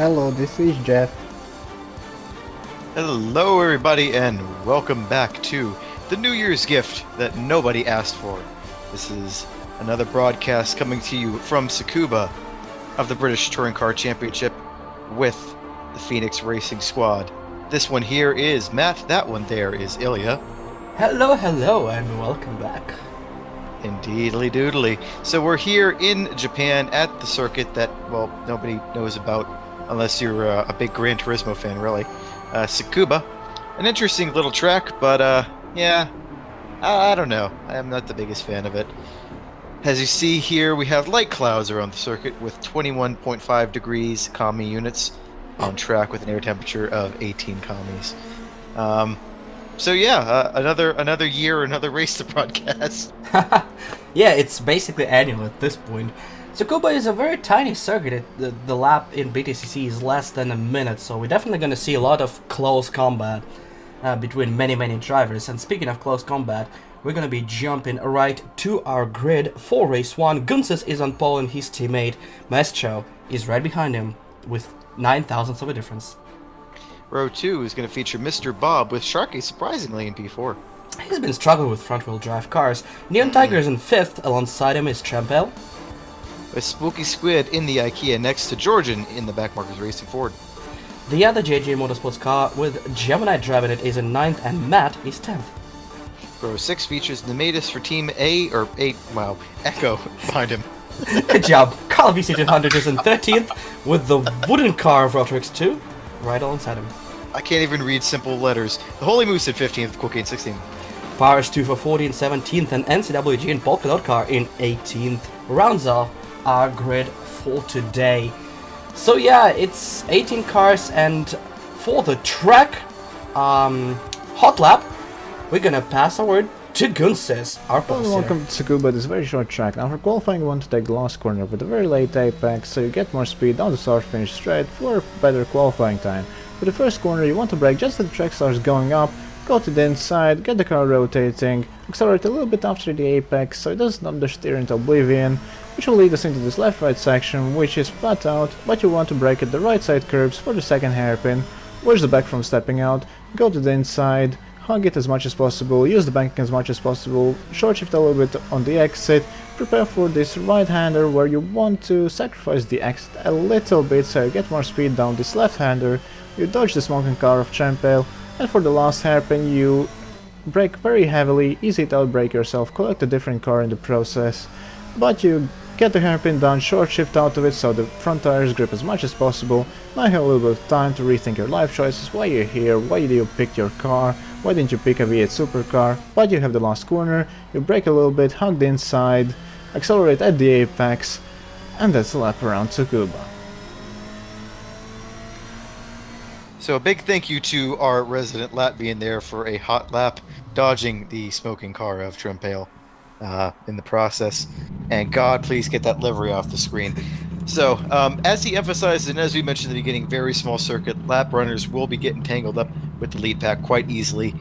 Hello, this is Jeff. Hello everybody and welcome back to the New Year's gift that nobody asked for. This is another broadcast coming to you from Tsukuba of the British Touring Car Championship with the Phoenix Racing Squad. This one here is Matt, that one there is Ilya. Hello, and welcome back. Indeedly doodly. So we're here in Japan at the circuit that, well, nobody knows about unless you're a big Gran Turismo fan, really. Tsukuba. An interesting little track, but yeah, I don't know. I'm not the biggest fan of it. As you see here, we have light clouds around the circuit with 21.5 degrees kami units on track with an air temperature of 18 kamis. So yeah, another year, another race to broadcast. Yeah, it's basically annual at this point. Tsukuba is a very tiny circuit. The lap in BTCC is less than a minute, so we're definitely going to see a lot of close combat between many drivers. And speaking of close combat, we're going to be jumping right to our grid for race 1. Gunses is on pole and his teammate Maestro is right behind him with 9 thousandths of a difference. Row 2 is going to feature Mr. Bob with Sharky surprisingly in P4. He's been struggling with front-wheel drive cars. Neon Tiger is in 5th, alongside him is Trampel. With Spooky Squid in the IKEA next to Georgian in the backmarkers racing forward. The other JJ Motorsports car with Gemini driving it is in 9th and Matt is 10th. Row 6 features Nematus for Team Echo behind him. Good job. Carl VC200 is in 13th with the wooden car of Rotorix 2 right alongside him. I can't even read simple letters. The Holy Moose at 15th, Cocaine 16th. Powers 2 for 40 in 17th and NCWG and Polka Dot car in 18th. Rounds off our grid for today. So yeah, it's 18 cars, and for the track hot lap, we're gonna pass our word to Gunses, our Hello, boss. welcome to Tsukuba, this very short track. Now for qualifying you want to take the last corner with a very late apex, so you get more speed down the start finish straight for better qualifying time. For the first corner you want to brake just as the track starts going up, go to the inside, get the car rotating, accelerate a little bit after the apex so it doesn't understeer into oblivion, which will lead us into this left-right section, which is flat out, but you want to brake at the right side curbs for the second hairpin, watch the back from stepping out, go to the inside, hug it as much as possible, use the banking as much as possible, short shift a little bit on the exit, prepare for this right-hander where you want to sacrifice the exit a little bit so you get more speed down this left-hander, you dodge the smoking car of Trampel, and for the last hairpin you brake very heavily, easy to outbrake yourself, collect a different car in the process, but you get the hairpin done, short shift out of it so the front tires grip as much as possible. Now you have a little bit of time to rethink your life choices, why you're here, why did you pick your car, why didn't you pick a V8 supercar, but you have the last corner, you brake a little bit, hug the inside, accelerate at the apex, and that's a lap around Tsukuba. So a big thank you to our resident Latvian there for a hot lap, dodging the smoking car of Trampale in the process. And God, please get that livery off the screen. So, as he emphasized, and as we mentioned at the beginning, very small circuit, lap runners will be getting tangled up with the lead pack quite easily.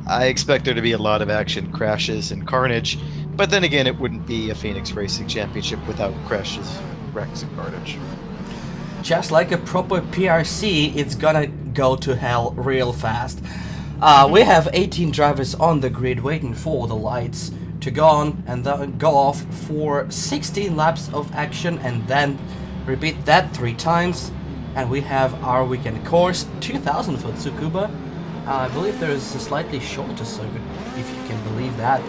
I expect there to be a lot of action, crashes, and carnage, but then again, it wouldn't be a Phoenix Racing Championship without crashes, wrecks, and carnage. Just like a proper PRC, it's gonna go to hell real fast. We have 18 drivers on the grid waiting for the lights to go on and then go off for 16 laps of action, and then repeat that 3 times, and we have our weekend course, 2000 for Tsukuba. I believe there is a slightly shorter circuit, if you can believe that.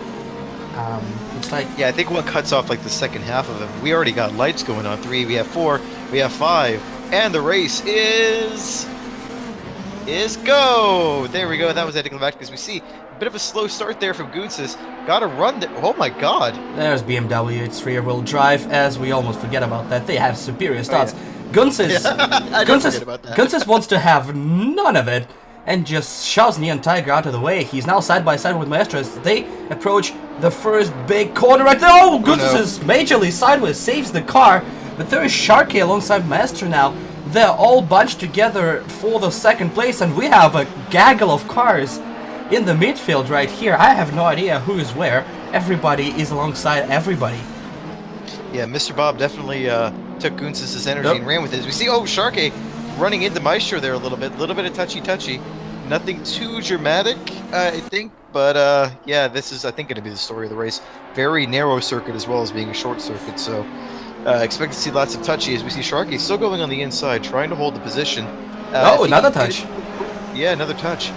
It's like, yeah, I think one cuts off like the second half of it. We already got lights going on 3, we have 4, we have 5, and the race is go! There we go, that was anticlimactic because we see a bit of a slow start there from Gunses. Got to run there. Oh my god. There's BMW, it's rear-wheel drive, as we almost forget about that. They have superior starts. Oh, yeah. Gunses wants to have none of it and just shoves Neon Tiger out of the way. He's now side by side with Maestro as they approach the first big corner right there. Oh, Gunses is majorly sideways, saves the car, but there is Sharky alongside Maestro now. They're all bunched together for the second place, and we have a gaggle of cars in the midfield right here. I have no idea who is where. Everybody is alongside everybody. Yeah, Mr. Bob definitely took Gunses' energy and ran with it. As we see, oh, Sharky running into Maestro there a little bit of touchy. Nothing too dramatic, I think, but yeah, this is, I think, going to be the story of the race. Very narrow circuit as well as being a short circuit, so expect to see lots of touchy as we see Sharky still going on the inside, trying to hold the position. Oh, another touch. Yeah, another touch.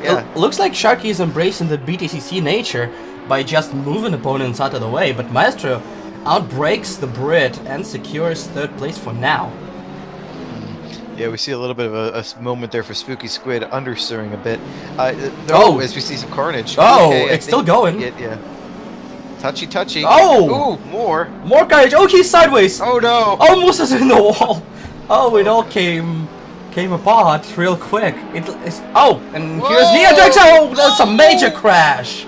Yeah. Looks like Sharky is embracing the BTCC nature by just moving opponents out of the way, but Maestro outbreaks the Brit and secures third place for now. Yeah, we see a little bit of a moment there for Spooky Squid understeering a bit. As we see some carnage. Oh, okay, it's still going. Yeah. Touchy. Oh! Ooh, more carnage. Oh, he's sideways. Oh no! Almost is in the wall. Oh, it all came apart real quick. And here's Neodex. Oh, that's a major crash.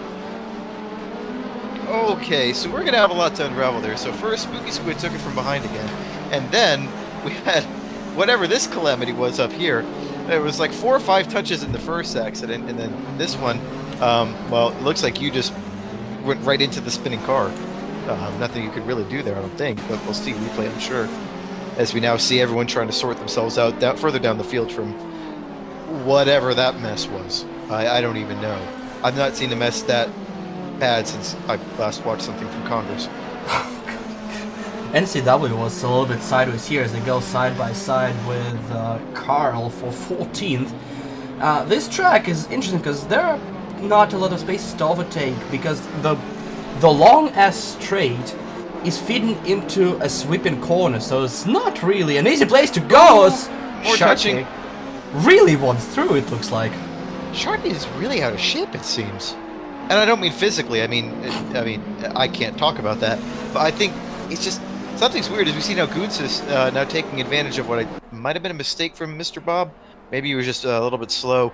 Okay, so we're gonna have a lot to unravel there. So first, Spooky Squid took it from behind again, and then we had whatever this calamity was up here. There was like 4 or 5 touches in the first accident, and then this one, well, it looks like you just went right into the spinning car. Nothing you could really do there, I don't think, but we'll see replay, I'm sure. As we now see everyone trying to sort themselves out further down the field from whatever that mess was. I don't even know. I've not seen a mess that bad since I last watched something from Congress. NCW was a little bit sideways here as they go side by side with Carl for 14th. This track is interesting because there are not a lot of spaces to overtake because the long ass straight is feeding into a sweeping corner, so it's not really an easy place to go. More touching. Really wants through, it looks like. Sharky is really out of shape, it seems. And I don't mean physically. I mean, I can't talk about that. But I think it's just something's weird. As we see now, Goots is now taking advantage of what might have been a mistake from Mr. Bob. Maybe he was just a little bit slow.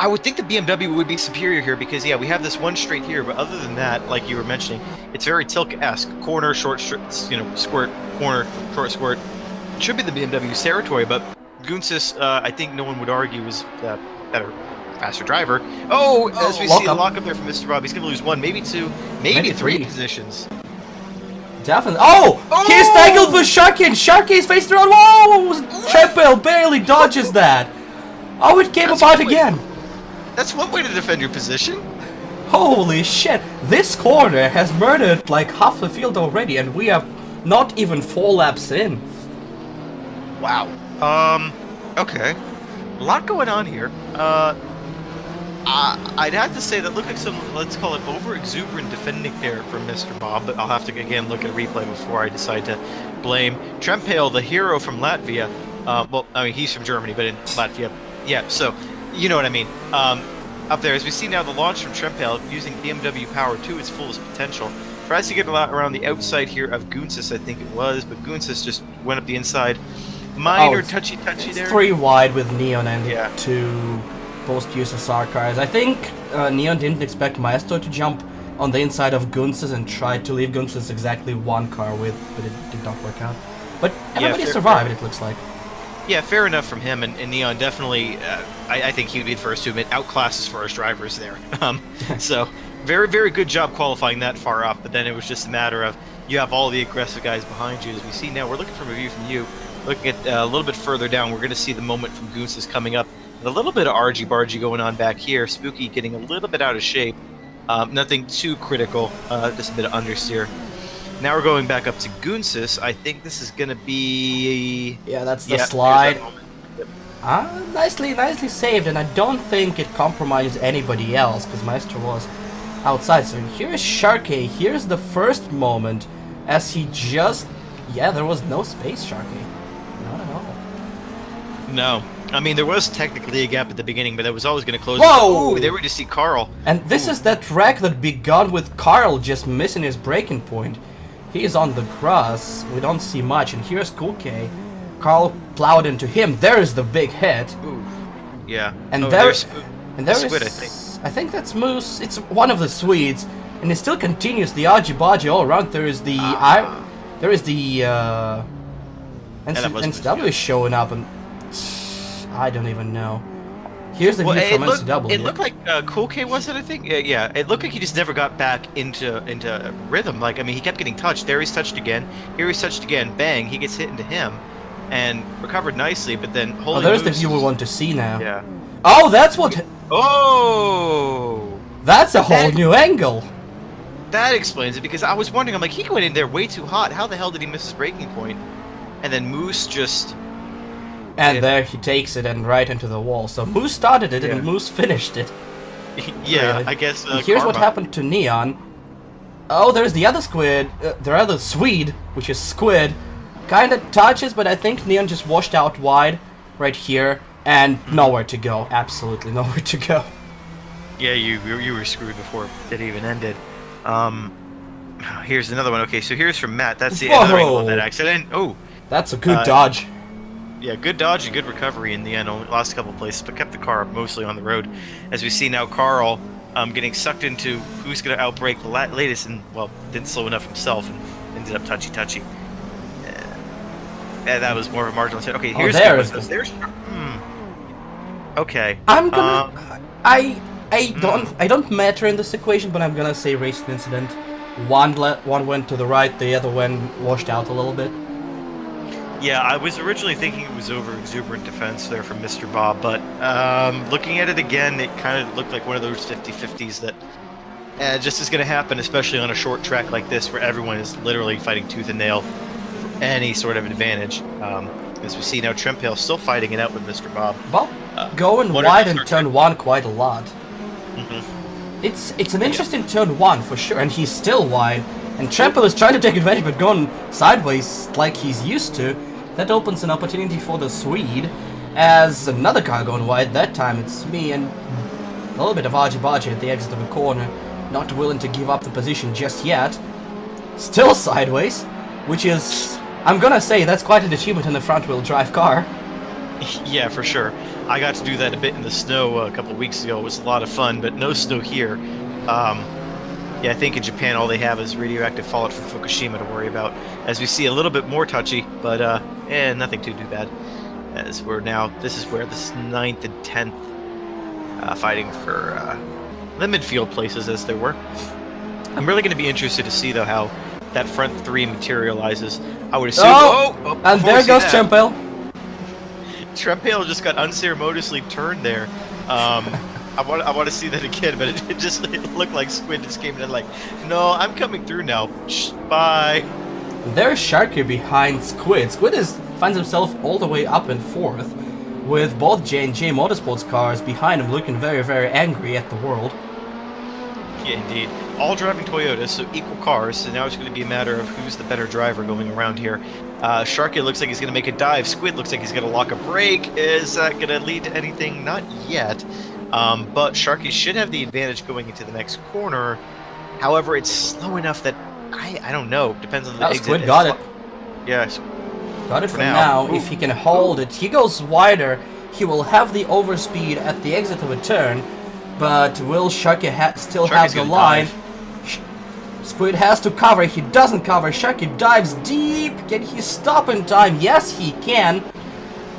I would think the BMW would be superior here because, yeah, we have this one straight here, but other than that, like you were mentioning, it's very Tilk-esque. Corner, short, squirt, corner, short, squirt. It should be the BMW's territory, but Gunsis, I think no one would argue, is better, faster driver. As we see the lock up there from Mr. Bob, he's going to lose 1, maybe 2, maybe 3 positions. Definitely. He's tangled with Sharky, and Sharky is facing around. Whoa! Chappelle barely dodges that. Oh, it came apart again. That's one way to defend your position. Holy shit. This corner has murdered like half the field already, and we have not even 4 laps in. Wow. Okay. A lot going on here. I'd have to say that looked like some, let's call it, over-exuberant defending there from Mr. Bob, but I'll have to, again, look at a replay before I decide to blame Trempale, the hero from Latvia. Well, I mean, he's from Germany, but in Latvia. Yeah, so, you know what I mean. Up there, as we see now the launch from Trempale using BMW power to its fullest potential. Tries to get a lot around the outside here of Gunsis, I think it was, but Gunsis just went up the inside. Minor touchy there. 3 wide with Neon and 2 post-USSR cars. I think Neon didn't expect Maestro to jump on the inside of Gunsis and tried to leave Gunsis exactly 1 car with, but it did not work out. But everybody survived, it looks like. Yeah, fair enough from him, and Neon definitely, I think he would be the first to admit, outclassed as far as drivers there. So, very, very good job qualifying that far up, but then it was just a matter of, you have all the aggressive guys behind you. As we see now, we're looking from a view from you, looking at a little bit further down, we're going to see the moment from Gooses coming up, and a little bit of argy-bargy going on back here, Spooky getting a little bit out of shape, nothing too critical, just a bit of understeer. Now we're going back up to Gunsis. I think this is going to be... Yeah, that's the slide. Nicely saved, and I don't think it compromises anybody else, because Maestro was outside. So here's Sharky. Here's the first moment, as he just... Yeah, there was no space, Sharky. Not at all. No. I mean, there was technically a gap at the beginning, but that was always going to close. Whoa! There we just see Carl. And this is that wreck that begun with Carl just missing his braking point. He is on the grass, we don't see much, and here's Cool K. Carl plowed into him, there's the big hit. Ooh. Yeah. And there's Squid, I think that's Moose, it's one of the Swedes, and it still continues the argy-bargy all around. There is the NCW showing up, and I don't even know. Here's the view from NCW. It looked like Cool K was it, I think? Yeah, it looked like he just never got back into rhythm. Like, I mean, he kept getting touched. There he's touched again. Here he's touched again. Bang, he gets hit into him. and recovered nicely, but then Oh, holy there's the moose. view we want to see now. Yeah. Oh, that's what... Oh! That's a whole That- new angle. That explains it, because I was wondering, I'm like, he went in there way too hot. How the hell did he miss his braking point? And then Moose just... And Yeah. there he takes it and right into the wall. So Moose started it Yeah. and Moose finished it. yeah, Really. I guess And here's what karma. happened to Neon. Oh, there's the other squid, the other Swede, which is Squid. Kinda touches, but I think Neon just washed out wide right here. And nowhere to go. Absolutely nowhere to go. Yeah, you were screwed before it even ended. Here's another one. Okay, so here's from Matt. That's the other angle of that accident. Oh, That's a good Uh, dodge. yeah, good dodge and good recovery in the end. Only lost a couple places, but kept the car mostly on the road. As we see now, Carl getting sucked into who's going to outbrake the latest, and well, didn't slow enough himself and ended up touchy. Yeah, that was more of a marginal set. Okay, here's there good is ones. the- There's. Okay. I'm gonna... I don't matter in this equation, but I'm gonna say racing incident. One went to the right, the other one washed out a little bit. Yeah, I was originally thinking it was over exuberant defense there from Mr. Bob, but looking at it again, it kind of looked like one of those 50-50s that just is going to happen, especially on a short track like this where everyone is literally fighting tooth and nail for any sort of advantage. As we see now, Trempale still fighting it out with Mr. Bob. Bob going what are wide these in sorts turn 1 quite a lot. Mhm. It's an interesting turn 1 for sure, and he's still wide. And Trempel is trying to take advantage, but going sideways like he's used to. That opens an opportunity for the Swede, as another car going wide. That time it's me and a little bit of argy-bargy at the exit of a corner, not willing to give up the position just yet. Still sideways, which is, I'm gonna say, that's quite an achievement in a front-wheel drive car. Yeah, for sure. I got to do that a bit in the snow a couple of weeks ago. It was a lot of fun, but no snow here. Yeah, I think in Japan all they have is radioactive fallout from Fukushima to worry about. As we see a little bit more touchy, but nothing too bad. As we're now, this is where this 9th and 10th fighting for the midfield places as there were. I'm really going to be interested to see though how that front three materializes. I would assume. And there goes Trempel. Trempale just got unceremoniously turned there. I want to see that again, but it looked like Squid just came in and like, no, I'm coming through now. Shh, bye. There's Sharky behind Squid. Squid finds himself all the way up in 4th, with both J&J Motorsports cars behind him looking very, very angry at the world. Yeah, indeed. All driving Toyotas, so equal cars, so now it's going to be a matter of who's the better driver going around here. Sharky looks like he's going to make a dive. Squid looks like he's going to lock a brake. Is that going to lead to anything? Not yet. But Sharky should have the advantage going into the next corner. However, it's slow enough that I don't know. Depends on the exit. Squid got it. Yes. Got it for now. now. If he can hold it, he goes wider. He will have the overspeed at the exit of a turn. But will Sharky still have the gonna line? dive. Squid has to cover. He doesn't cover. Sharky dives deep. Can he stop in time? Yes, he can.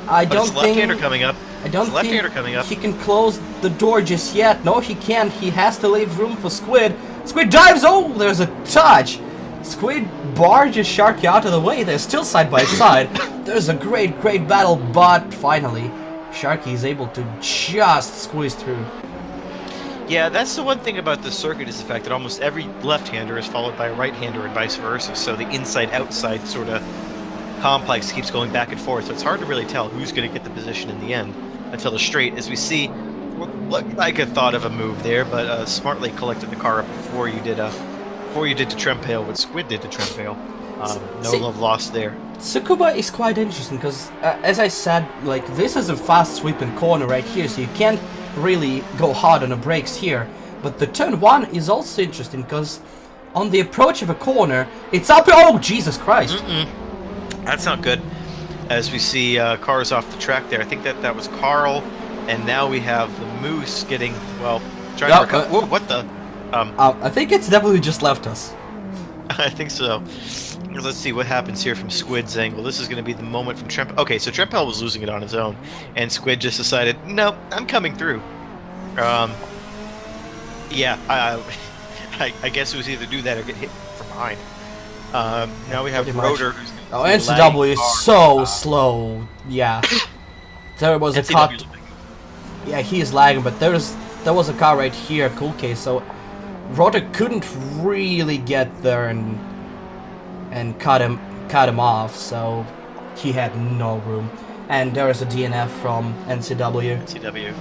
I But don't it's think. left-hander coming up. I don't It's left-hander coming up. he can close the door just yet. No, he can't. He has to leave room for Squid. Squid dives. Oh, there's a touch. Squid barges Sharky out of the way. They're still side by side. There's a great battle, but finally, Sharky is able to just squeeze through. Yeah, that's the one thing about this circuit is the fact that almost every left-hander is followed by a right-hander and vice versa. So the inside-outside sort of complex keeps going back and forth. So it's hard to really tell who's going to get the position in the end until the straight. As we see, looked like a thought of a move there, but smartly collected the car up before you did to Trempale what Squid did to Trempale. No love lost there. Tsukuba is quite interesting because, as I said, like this is a fast sweeping corner right here, so you can't really go hard on the brakes here. But the turn 1 is also interesting because on the approach of a corner, it's up. Oh, Jesus Christ! That's not good. As we see cars off the track there, I think that was Carl, and now we have the Moose getting trying to recover. Whoa, what the? I think it's definitely just left us. I think so. Let's see what happens here from Squid's angle. This is going to be the moment from Trempel. Okay, so Trempel was losing it on his own, and Squid just decided, no, I'm coming through. Yeah, I guess it was either do that or get hit from behind. Now we have pretty much. Rotor. Oh, NCW is so slow. Yeah. There was a cut. NCW 's Yeah, he is lagging, but there was a car right here, Cool Case, so Rotor couldn't really get there and cut him off, so he had no room. And there is a DNF from NCW. NCW, yeah.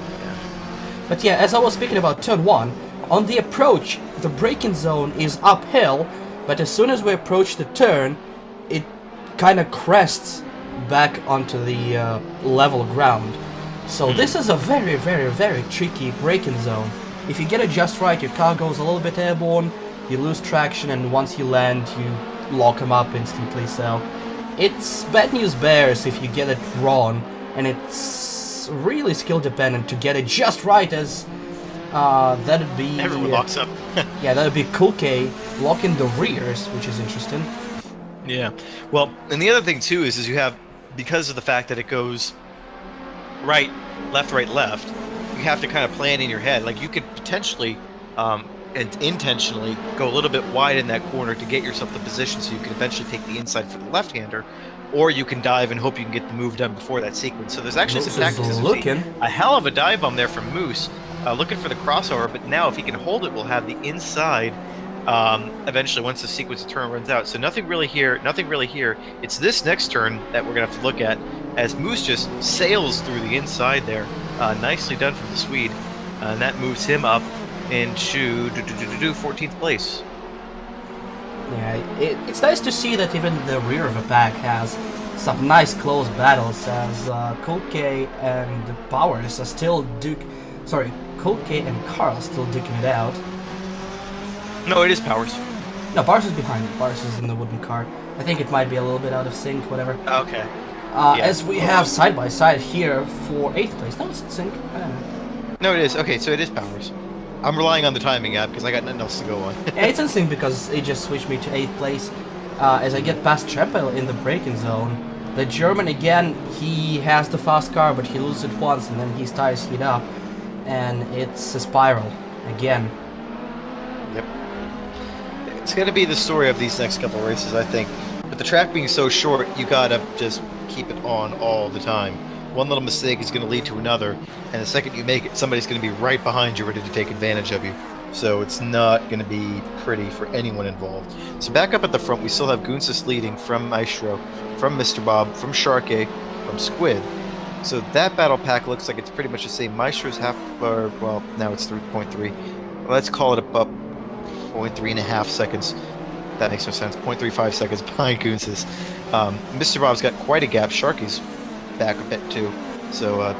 But yeah, as I was speaking about turn 1, on the approach, the braking zone is uphill, but as soon as we approach the turn, it kind of crests back onto the level ground. So this is a very, very, very tricky braking zone. If you get it just right, your car goes a little bit airborne, you lose traction, and once you land, you lock them up instantly. So it's bad news bears if you get it wrong, and it's really skill dependent to get it just right, as that'd be... Everyone locks up. Yeah, that'd be Cool K locking the rears, which is interesting. Yeah. Well, and the other thing too is you have, because of the fact that it goes right, left, you have to kind of plan in your head. Like, you could potentially and intentionally go a little bit wide in that corner to get yourself the position so you can eventually take the inside for the left-hander, or you can dive and hope you can get the move done before that sequence. So there's actually some tactics. A hell of a dive bomb there from Moose, looking for the crossover, but now if he can hold it, we'll have the inside eventually once the sequence of turn runs out. So nothing really here. It's this next turn that we're going to have to look at, as Moose just sails through the inside there. Nicely done from the Swede. And that moves him up into 14th place. Yeah, it's nice to see that even the rear of the pack has some nice close battles, as Cool K and Powers are still Cool K and Carl still duking it out. No, it is Powers. No, Powers is behind it. Powers is in the wooden car. I think it might be a little bit out of sync, whatever. Okay. As we have side by side here for 8th place. No, it's in sync. I don't know. No, it is. Okay, so it is Powers. I'm relying on the timing app because I got nothing else to go on. Yeah, it's in sync because it just switched me to 8th place. As I get past Trempel in the braking zone, the German again, he has the fast car, but he loses it once and then his tires heat up, and it's a spiral again. Yep. It's going to be the story of these next couple races, I think. But the track being so short, you gotta just keep it on all the time. One little mistake is going to lead to another, and the second you make it, somebody's going to be right behind you ready to take advantage of you. So it's not going to be pretty for anyone involved. So back up at the front, we still have Goonsis leading from Maestro, from Mr. Bob, from Sharkey, from Squid. So that battle pack looks like it's pretty much the same. Maestro's well, now it's 3.3. Let's call it about 0.3.5 seconds. That makes no sense. 0.35 seconds behind Goonsis. Mr. Bob's got quite a gap. Sharky's back a bit too. So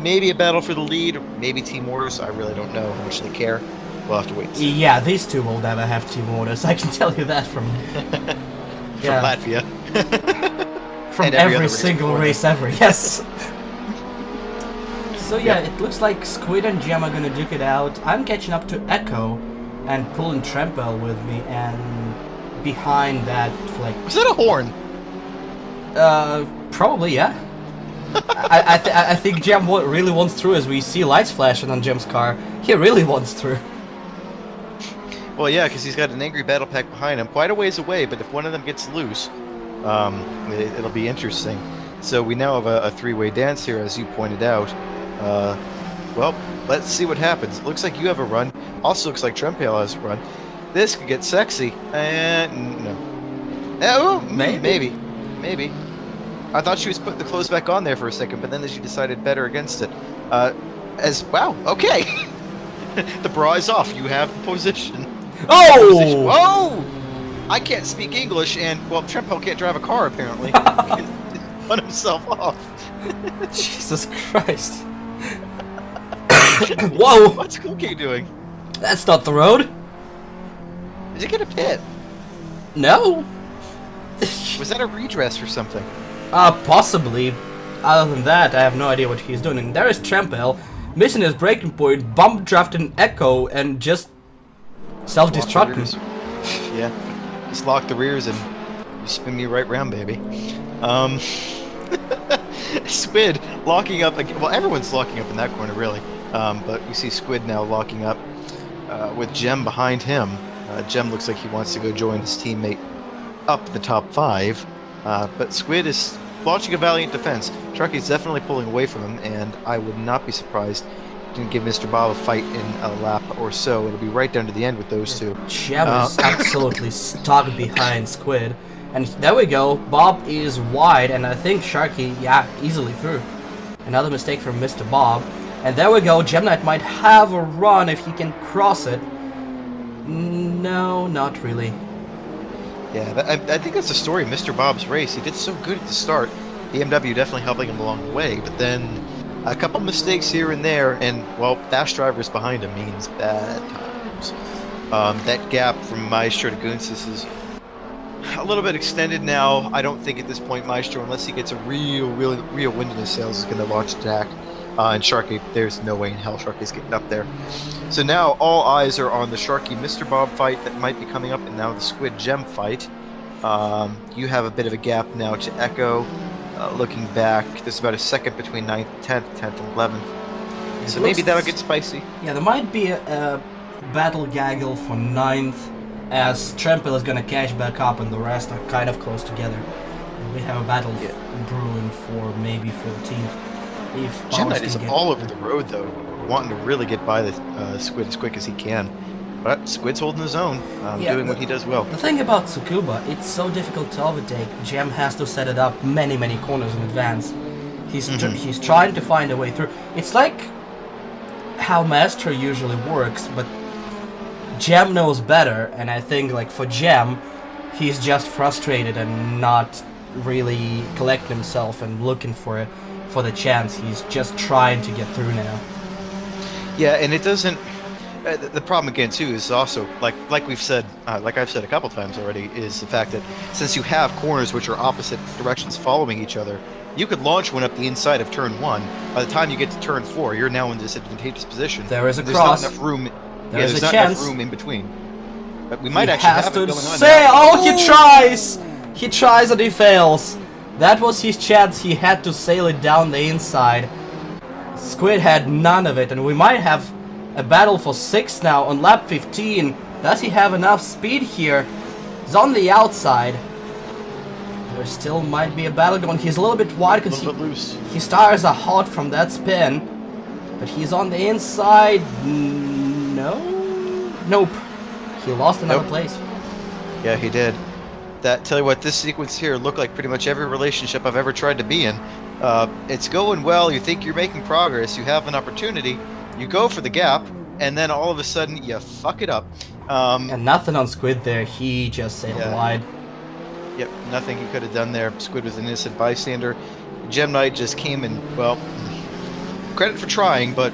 maybe a battle for the lead, or maybe team orders. I really don't know how much they care. We'll have to wait and see. Yeah, these two will never have team orders. I can tell you that from Latvia. From every single race ever, yes. So yeah, it looks like Squid and Gem are gonna duke it out. I'm catching up to Echo and pulling Trempel with me, and behind that, like... Was that a horn? Probably, yeah. I think Gem really wants through, as we see lights flashing on Gem's car. He really wants through. Well, yeah, because he's got an angry battle pack behind him, quite a ways away, but if one of them gets loose, it'll be interesting. So we now have a three-way dance here, as you pointed out. Well, let's see what happens. It looks like you have a run. Also looks like Trempel has a run. This could get sexy. And no. Oh, maybe. I thought she was putting the clothes back on there for a second, but then she decided better against it. Wow, okay. The bra is off. You have the position. Oh! Oh! I can't speak English, and, well, Trempel can't drive a car, apparently. He spun himself off. Jesus Christ. Whoa! What's Cool K doing? That's not the road. Did he get a pit? No. Was that a redress or something? Possibly. Other than that, I have no idea what he's doing. And there is Trempel, missing his breaking point, bump drafting Echo, and just self-destructing. Yeah. Just lock the rears and you spin me right round, baby. Squid locking up again. Well, everyone's locking up in that corner, really. But we see Squid now locking up with Gem behind him. Gem looks like he wants to go join his teammate up the top 5. But Squid is launching a valiant defense. Sharky's definitely pulling away from him, and I would not be surprised if he didn't give Mr. Bob a fight in a lap or so. It'll be right down to the end with those two. Gem is absolutely stuck behind Squid. And there we go. Bob is wide, and I think Sharky, yeah, easily through. Another mistake from Mr. Bob. And there we go. Gem Knight might have a run if he can cross it. No, not really. Yeah, I think that's the story of Mr. Bob's race. He did so good at the start. BMW definitely helping him along the way, but then a couple mistakes here and there, and, well, fast drivers behind him means bad times. That gap from Maestro to Gunsis is a little bit extended now. I don't think at this point Maestro, unless he gets a real wind in his sails, is going to launch attack. And Sharky, there's no way in hell Sharky's getting up there. So now all eyes are on the Sharky Mr. Bob fight that might be coming up, and now the Squid Gem fight. You have a bit of a gap now to Echo. Looking back, there's about a second between 9th and 10th, 10th and 11th. So maybe that'll get spicy. Yeah, there might be a battle gaggle for 9th, as Trempel is gonna catch back up and the rest are kind of close together. And we have a battle brewing for maybe 14th. If Gem Knight is all over the road though, wanting to really get by the Squid as quick as he can. But Squid's holding his own, doing what he does well. The thing about Tsukuba, it's so difficult to overtake. Gem has to set it up many corners in advance. He's trying to find a way through. It's like how Maestro usually works, but Gem knows better, and I think like for Gem, he's just frustrated and not really collecting himself and looking for the chance. He's just trying to get through now. Yeah, and it doesn't. The problem again too is also like we've said, like I've said a couple times already, is the fact that since you have corners which are opposite directions following each other, you could launch one up the inside of turn 1. By the time you get to turn 4, you're now in this advantageous position. There is a there's cross. Not enough room. There's not chance. enough room in between. But we might He actually has have to it going on say, now. oh, he tries! He tries and he fails. That was his chance. He had to sail it down the inside. Squid had none of it, and we might have a battle for 6 now on lap 15. Does he have enough speed here? He's on the outside. There still might be a battle going. He's a little bit wide because his tires are hot from that spin. But he's on the inside. No? Nope. He lost another place. Yeah, he did. Tell you what, this sequence here looked like pretty much every relationship I've ever tried to be in. It's going well, you think you're making progress, you have an opportunity, you go for the gap, and then all of a sudden you fuck it up. And nothing on Squid there, he just sailed wide. Yep, nothing he could have done there. Squid was an innocent bystander. Gem Knight just came and, well, credit for trying, but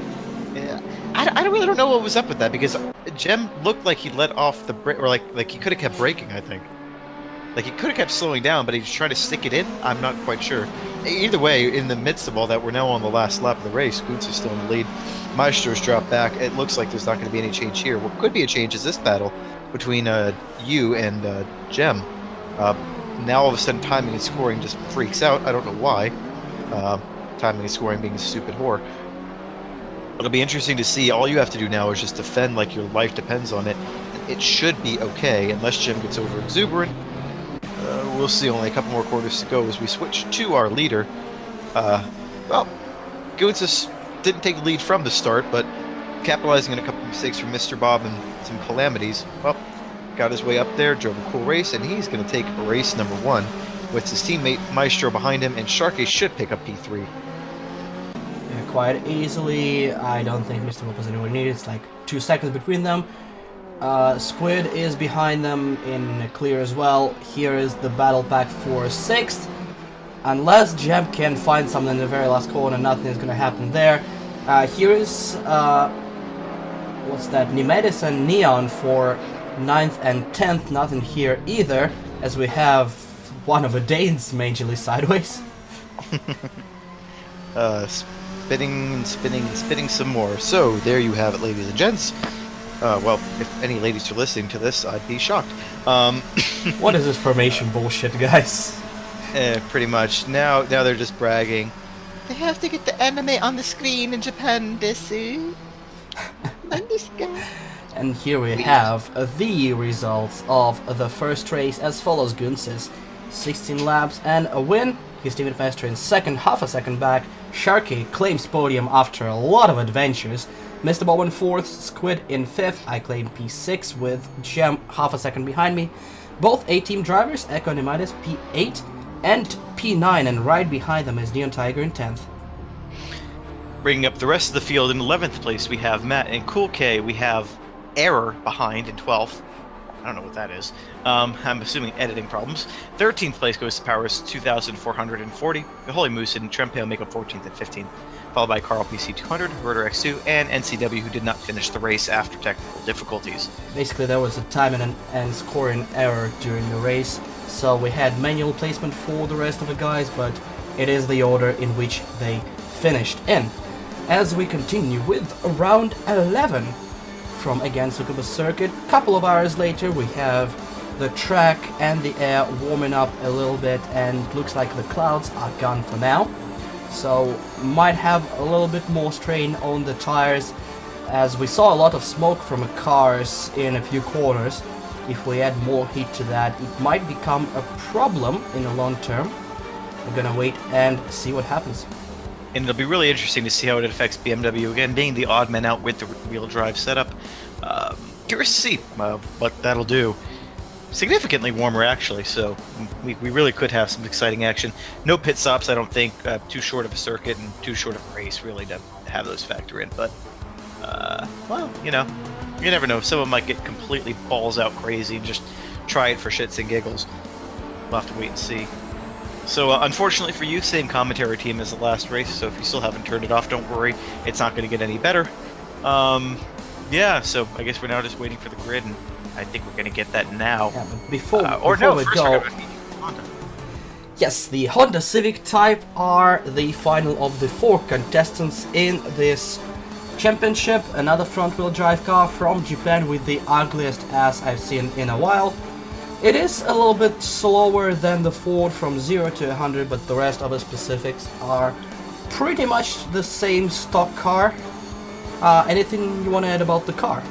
I really don't know what was up with that, because Gem looked like he let off the brake, or like he could have kept braking, I think. Like, he could have kept slowing down, but he was trying to stick it in? I'm not quite sure. Either way, in the midst of all that, we're now on the last lap of the race. Goots is still in the lead. Maestro's dropped back. It looks like there's not going to be any change here. What could be a change is this battle between you and Gem. Now, all of a sudden, timing and scoring just freaks out. I don't know why. Timing and scoring being a stupid whore. It'll be interesting to see. All you have to do now is just defend like your life depends on it. It should be okay, unless Gem gets over exuberant. We'll see. Only a couple more quarters to go as we switch to our leader. Well, Goots didn't take the lead from the start, but capitalizing on a couple mistakes from Mr. Bob and some calamities, well, got his way up there, drove a cool race, and he's going to take race number 1 with his teammate Maestro behind him, and Sharky should pick up P3. Yeah, quite easily. I don't think Mr. Bob was anywhere near. It's like 2 seconds between them. Squid is behind them in clear as well. Here is the battle pack for 6th. Unless Gem can find something in the very last corner, nothing is going to happen there. Here is, what's that, Nimedes and Neon for 9th and 10th. Nothing here either, as we have one of the Danes majorly sideways. Spinning some more. So, there you have it, ladies and gents. Well, if any ladies are listening to this, I'd be shocked. What is this formation bullshit, guys? Pretty much. Now they're just bragging. They have to get the anime on the screen in Japan, desu. And here we have the results of the first race as follows. Gunsis, 16 laps and a win. His teammate Master in second, half a second back. Sharky claims podium after a lot of adventures. Mr. Bob in fourth, Squid in fifth. I claim P6 with Gem half a second behind me. Both A-team drivers, Echo and Midas, P8 and P9, and right behind them is Neon Tiger in 10th. Bringing up the rest of the field in 11th place, we have Matt and Cool K. We have Error behind in 12th. I don't know what that is. I'm assuming editing problems. 13th place goes to Powers 2,440. The Holy Moose and Trempale make up 14th and 15th, followed by Carl PC 200, Rotor X2, and NCW, who did not finish the race after technical difficulties. Basically, there was a time and scoring error during the race, so we had manual placement for the rest of the guys, but it is the order in which they finished in. As we continue with round 11 from again Tsukuba circuit, couple of hours later we have the track and the air warming up a little bit, and looks like the clouds are gone for now. So might have a little bit more strain on the tires, as we saw a lot of smoke from cars in a few corners. If we add more heat to that, it might become a problem in the long term. We're gonna wait and see what happens. And it'll be really interesting to see how it affects BMW, again being the odd man out with the wheel drive setup. Curious to see what that'll do. Significantly warmer, actually, so we really could have some exciting action. No pit stops, I don't think. Too short of a circuit and too short of a race, really, to have those factor in. But, well, you know, you never know. Someone might get completely balls out crazy and just try it for shits and giggles. We'll have to wait and see. So, unfortunately for you, same commentary team as the last race, so if you still haven't turned it off, don't worry. It's not going to get any better. Yeah, so I guess we're now just waiting for the grid, and I think we're going to get that now. Yeah, but before we first go, we're going to Honda. Yes, the Honda Civic Type are the final of the 4 contestants in this championship. Another front-wheel drive car from Japan with the ugliest ass I've seen in a while. It is a little bit slower than the Ford from 0 to 100, but the rest of the specifics are pretty much the same stock car. Anything you want to add about the car?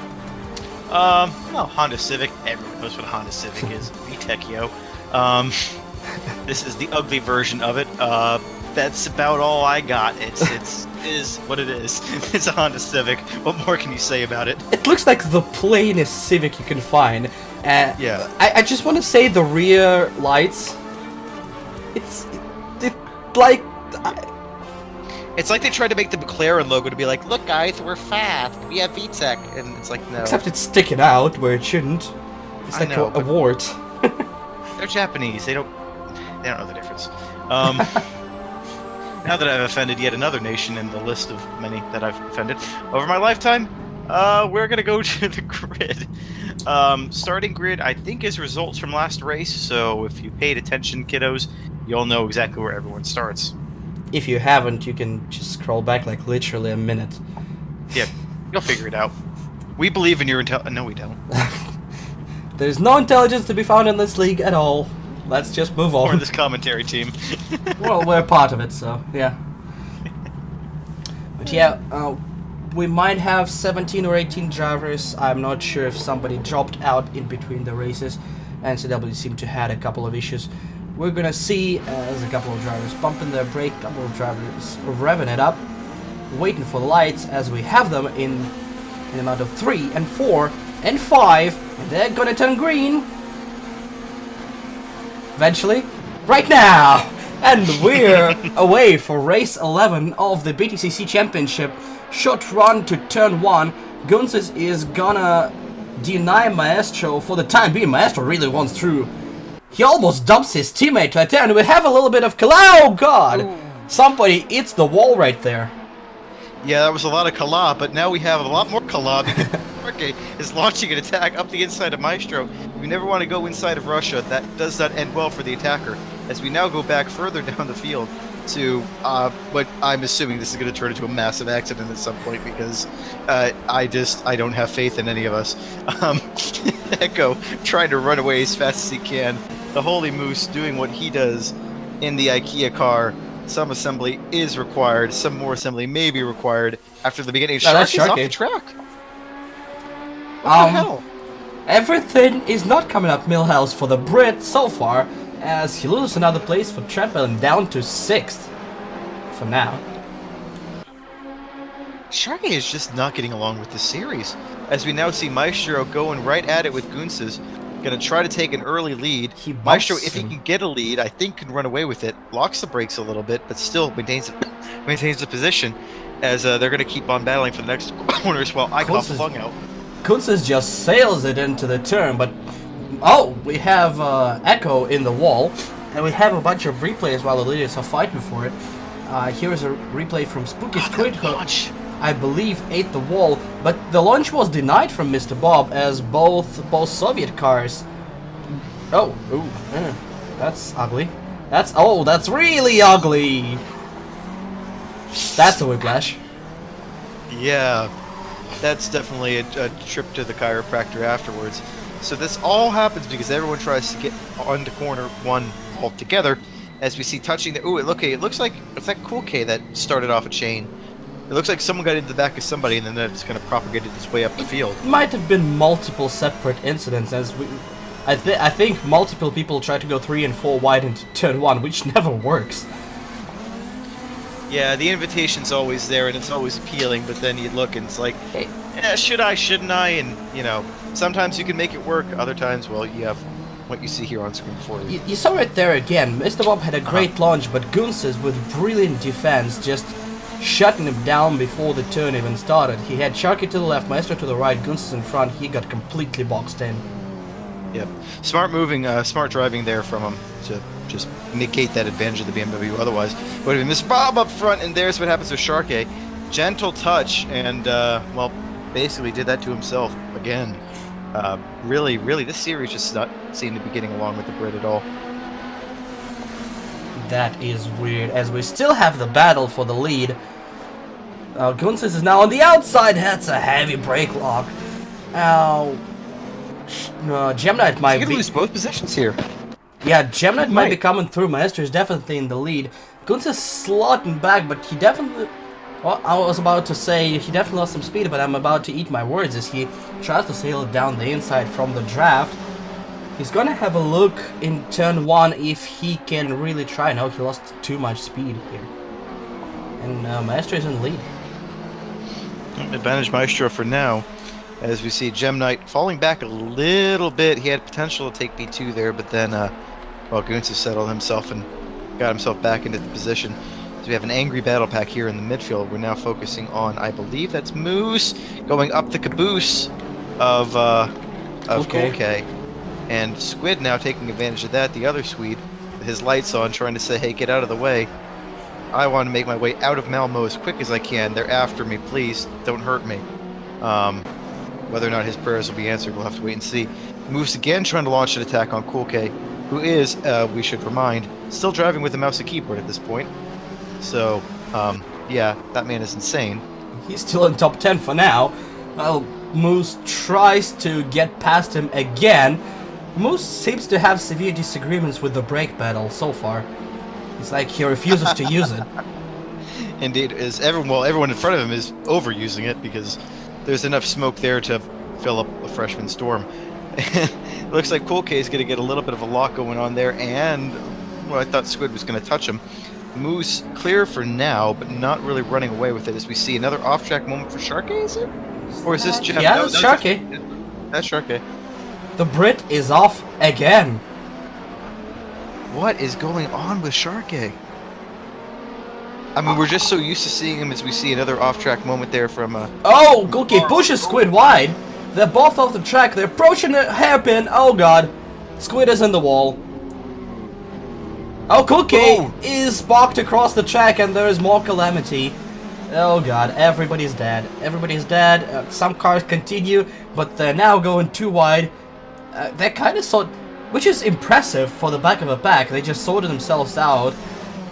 Well, Honda Civic, everyone knows what a Honda Civic is. VTEC, yo. This is the ugly version of it. That's about all I got. It is what it is. It's a Honda Civic. What more can you say about it? It looks like the plainest Civic you can find. Yeah. I just want to say the rear lights. It's like. It's like they tried to make the McLaren logo to be like, look guys, we're fast, we have VTEC, and it's like, no. Except it's sticking out where it shouldn't. It's like know, a wart. They're Japanese, they don't know the difference. Now that I've offended yet another nation in the list of many that I've offended over my lifetime, we're gonna go to the grid. Starting grid, I think, is results from last race, so if you paid attention, kiddos, you'll know exactly where everyone starts. If you haven't, you can just scroll back like literally a minute. Yeah, you'll figure it out. We believe in your intelligence. No, we don't. There's no intelligence to be found in this league at all. Let's just move on. Or this commentary team. Well, we're part of it, so yeah. But yeah, we might have 17 or 18 drivers. I'm not sure if somebody dropped out in between the races. NCW seemed to have a couple of issues. We're gonna see as a couple of drivers pumping their brake, a couple of drivers revving it up, waiting for the lights as we have them in an amount of 3 and 4 and 5, and they're gonna turn green eventually, right now. And we're away for race 11 of the BTCC Championship. Short run to turn 1. Gunsis is gonna deny Maestro for the time being. Maestro really wants through. He almost dumps his teammate right there, and we have a little bit of oh god! Ooh. Somebody eats the wall right there. Yeah, that was a lot of kala, but now we have a lot more kala because Marque is launching an attack up the inside of Maestro. We never want to go inside of Russia. That does not end well for the attacker. As we now go back further down the field to what I'm assuming this is going to turn into a massive accident at some point, because I don't have faith in any of us. Echo trying to run away as fast as he can. The Holy Moose doing what he does in the IKEA car. Some assembly is required. Some more assembly may be required after the beginning. That's Shark is off Sharky. the track. What the hell? Everything is not coming up Millhouse for the Brit so far, as he loses another place for Trampoline down to 6th for now. Sharky is just not getting along with the series, as we now see Maestro going right at it with Gunces, gonna try to take an early lead. He bumps Maestro, if he him. can get a lead, I think can run away with it, locks the brakes a little bit, but still maintains the position, as they're gonna keep on battling for the next corners while I got flung out. Kunzes just sails it into the turn, but oh, we have Echo in the wall, and we have a bunch of replays while the leaders are fighting for it. Here's a replay from Spooky Squid, who I believe ate the wall, but the launch was denied from Mr. Bob, as both Soviet cars. Oh, that's ugly. That's really ugly. That's a whiplash. Yeah, that's definitely a trip to the chiropractor afterwards. So this all happens because everyone tries to get onto corner 1 altogether. As we see touching the... Ooh, it looks like it's that Cool K that started off a chain. It looks like someone got into the back of somebody and then that's kind of propagated its way up the field. It might have been multiple separate incidents, as I think multiple people try to go 3 and 4 wide into turn 1, which never works. Yeah, the invitation's always there and it's always appealing, but then you look and it's like, Hey. Should I, shouldn't I? And, you know, sometimes you can make it work, other times, well, you have what you see here on screen for you. You saw it there again. Mr. Bob had a great launch, but Gunces, with brilliant defense, just shutting him down before the turn even started. He had Sharky to the left, Maestro to the right, Gunces in front. He got completely boxed in. Yep. Smart moving, smart driving there from him to just negate that advantage of the BMW. Otherwise, would have been Mr. Bob up front, and there's what happens with Sharkey. Gentle touch, and, well, basically did that to himself again. Really, this series just not seem to be getting along with the Brit at all. That is weird, as we still have the battle for the lead. Gunces is now on the outside. That's a heavy brake lock. Gemknight might be... lose both positions here. Yeah, Gemknight might be coming through. Maestro is definitely in the lead. Gunces slotting back, but he definitely... Well, I was about to say he definitely lost some speed, but I'm about to eat my words as he tries to sail it down the inside from the draft. He's gonna have a look in turn 1 if he can really try. No, he lost too much speed here. And Maestro is in the lead. Advantage Maestro for now, as we see Gemknight falling back a little bit. He had potential to take B2 there, but then, well, Goons has settled himself and got himself back into the position. So we have an angry battle pack here in the midfield. We're now focusing on, I believe that's Moose, going up the caboose of Cool K. And Squid now taking advantage of that. The other Swede, with his lights on, trying to say, hey, get out of the way. I want to make my way out of Malmo as quick as I can. They're after me. Please, don't hurt me. Whether or not his prayers will be answered, we'll have to wait and see. Moves again, trying to launch an attack on Cool K, who is, we should remind, still driving with a mouse and keyboard at this point. So, yeah, that man is insane. He's still in top 10 for now. Well, Moose tries to get past him again. Moose seems to have severe disagreements with the brake pedal so far. It's like he refuses to use it. Indeed, everyone in front of him is overusing it because there's enough smoke there to fill up a freshman storm. It looks like Cool K is going to get a little bit of a lock going on there, and well, I thought Squid was going to touch him. Moose clear for now, but not really running away with it, as we see another off-track moment for Sharkey, is it? Or is this Jeff? Yeah, that's Sharkey. That's Sharkey. The Brit is off again. What is going on with Sharkey? I mean, we're just so used to seeing him as we see another off-track moment there from... Oh, Cookie pushes Squid wide. They're both off the track. They're approaching the hairpin. Oh, God. Squid is in the wall. Oh, Cookie is sparked across the track, and there is more calamity. Oh, God. Everybody's dead. Everybody's dead. Some cars continue, but they're now going too wide. They're kind of sort... Which is impressive for the back of a pack. They just sorted themselves out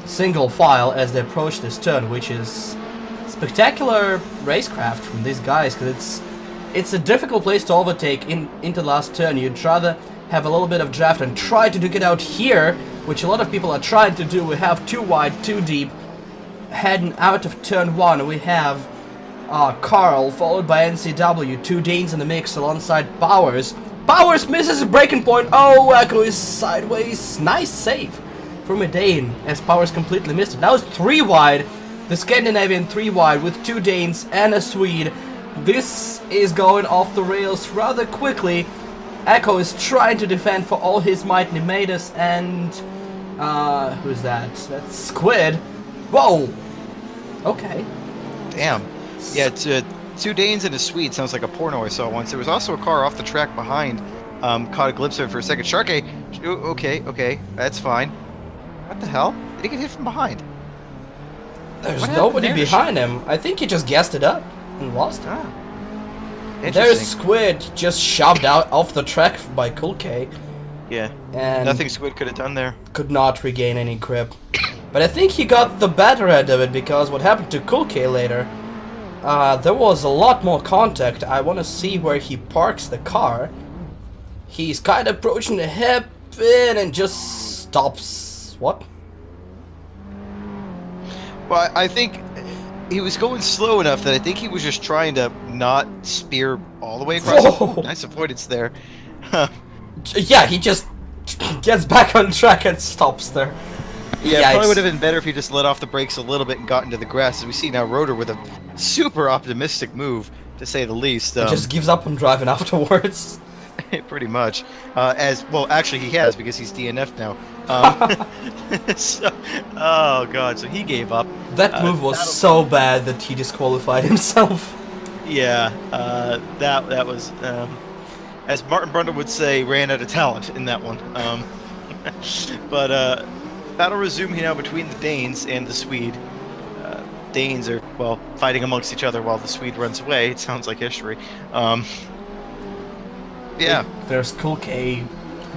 single file as they approach this turn, which is spectacular racecraft from these guys, because it's a difficult place to overtake into the last turn. You'd rather have a little bit of draft and try to duke it out here, which a lot of people are trying to do. We have too wide, too deep. Heading out of turn 1, we have Carl, followed by NCW, 2 Danes in the mix alongside Powers. Powers misses a breaking point. Oh, Echo is sideways. Nice save from a Dane as Powers completely missed it. Now it's 3 wide. The Scandinavian 3 wide with 2 Danes and a Swede. This is going off the rails rather quickly. Echo is trying to defend for all his might. Nemedas and who's that? That's Squid. Whoa. Okay. Damn. Yeah, it's 2 Danes and a Swede. Sounds like a porno I saw once. There was also a car off the track behind. Caught a glimpse of it for a second. Sharkey. Okay, that's fine. What the hell? Did he get hit from behind? There's nobody behind him. I think he just gassed it up and lost it. Interesting. There's Squid just shoved out off the track by Cool K. Yeah. And Nothing Squid could have done there. could not regain any grip. But I think he got the better end of it, because what happened to Cool K later, there was a lot more contact. I want to see where he parks the car. He's kind of approaching the hairpin and just stops. What? Well, I think he was going slow enough that I think he was just trying to not spear all the way across. Whoa. Nice avoidance there. Yeah, he just gets back on track and stops there. Yeah, it Yikes. probably would have been better if he just let off the brakes a little bit and got into the grass. As we see now, Rotor with a super optimistic move, to say the least. He just gives up on driving afterwards. Pretty much. As well, actually, he has, because he's DNF'd now. So, oh god, so he gave up. That move was so bad that he disqualified himself. Yeah, that was, as Martin Brundle would say, ran out of talent in that one. But battle resuming now between the Danes and the Swede. Danes are, well, fighting amongst each other while the Swede runs away. It sounds like history. Yeah. There's Cool K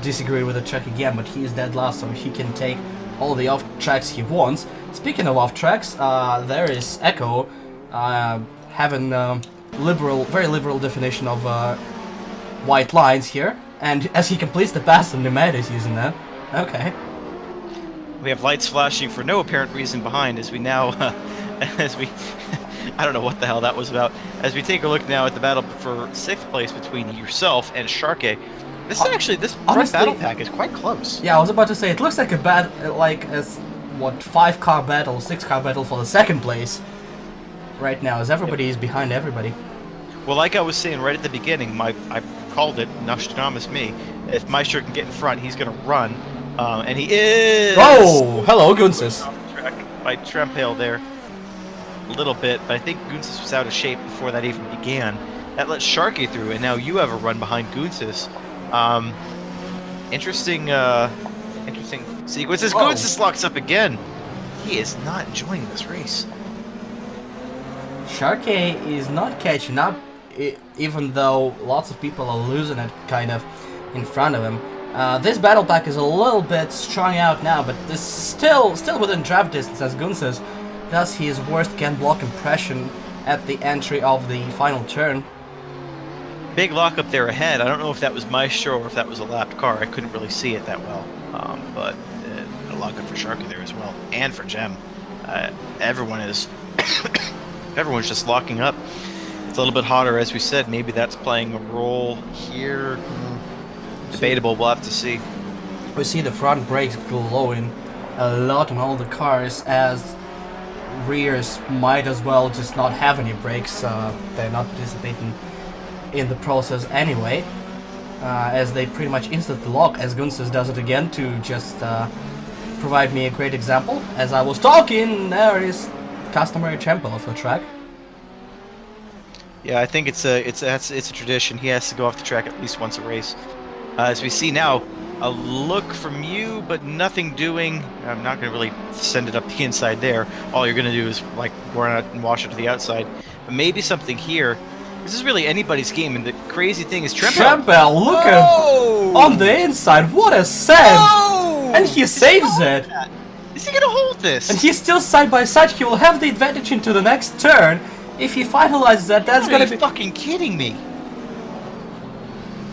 disagreeing with the track again, but he is dead last, so he can take all the off tracks he wants. Speaking of off tracks, there is Echo having very liberal definition of white lines here, and as he completes the pass, the Nemad is using that. Okay. We have lights flashing for no apparent reason behind as we now, I don't know what the hell that was about. As we take a look now at the battle for 6th place between yourself and Sharkey. This honestly, battle pack is quite close. Yeah, I was about to say, it looks like a 5-car battle, 6-car battle for the 2nd place right now, as everybody is behind everybody. Well, like I was saying right at the beginning, I called it, Nostradamus me. If Meister can get in front, he's going to run. And he is... Oh, hello, Gunsis. Off the track by Trempale there. A little bit, but I think Gunsis was out of shape before that even began. That let Sharky through, and now you have a run behind Gunsis. Interesting sequences. Whoa. Gunsis locks up again. He is not enjoying this race. Sharkey is not catching up, even though lots of people are losing it kind of in front of him. This battle pack is a little bit strung out now, but this still within draft distance, as Gunsis does his worst can block impression at the entry of the final turn. Big lock up there ahead. I don't know if that was Maestro or if that was a lapped car. I couldn't really see it that well. But a lock up for Sharky there as well, and for Gem. Everyone's just locking up. It's a little bit hotter, as we said. Maybe that's playing a role here. Debatable. We'll have to see. We see the front brakes glowing a lot on all the cars, as rears might as well just not have any brakes. They're not participating in the process anyway, as they pretty much instantly lock, as Gunsis does it again to just provide me a great example. As I was talking, there is customary tempo of the track. Yeah, I think it's a tradition. He has to go off the track at least once a race. As we see now, a look from you, but nothing doing. I'm not going to really send it up the inside there. All you're going to do is like run out and wash it to the outside. But maybe something here. This is really anybody's game, and the crazy thing is Trempel, look at on the inside. What a save! Oh! And he saves it. Is he going to hold this? And he's still side by side. He will have the advantage into the next turn. If he finalizes that, that's going to be... Are you fucking kidding me?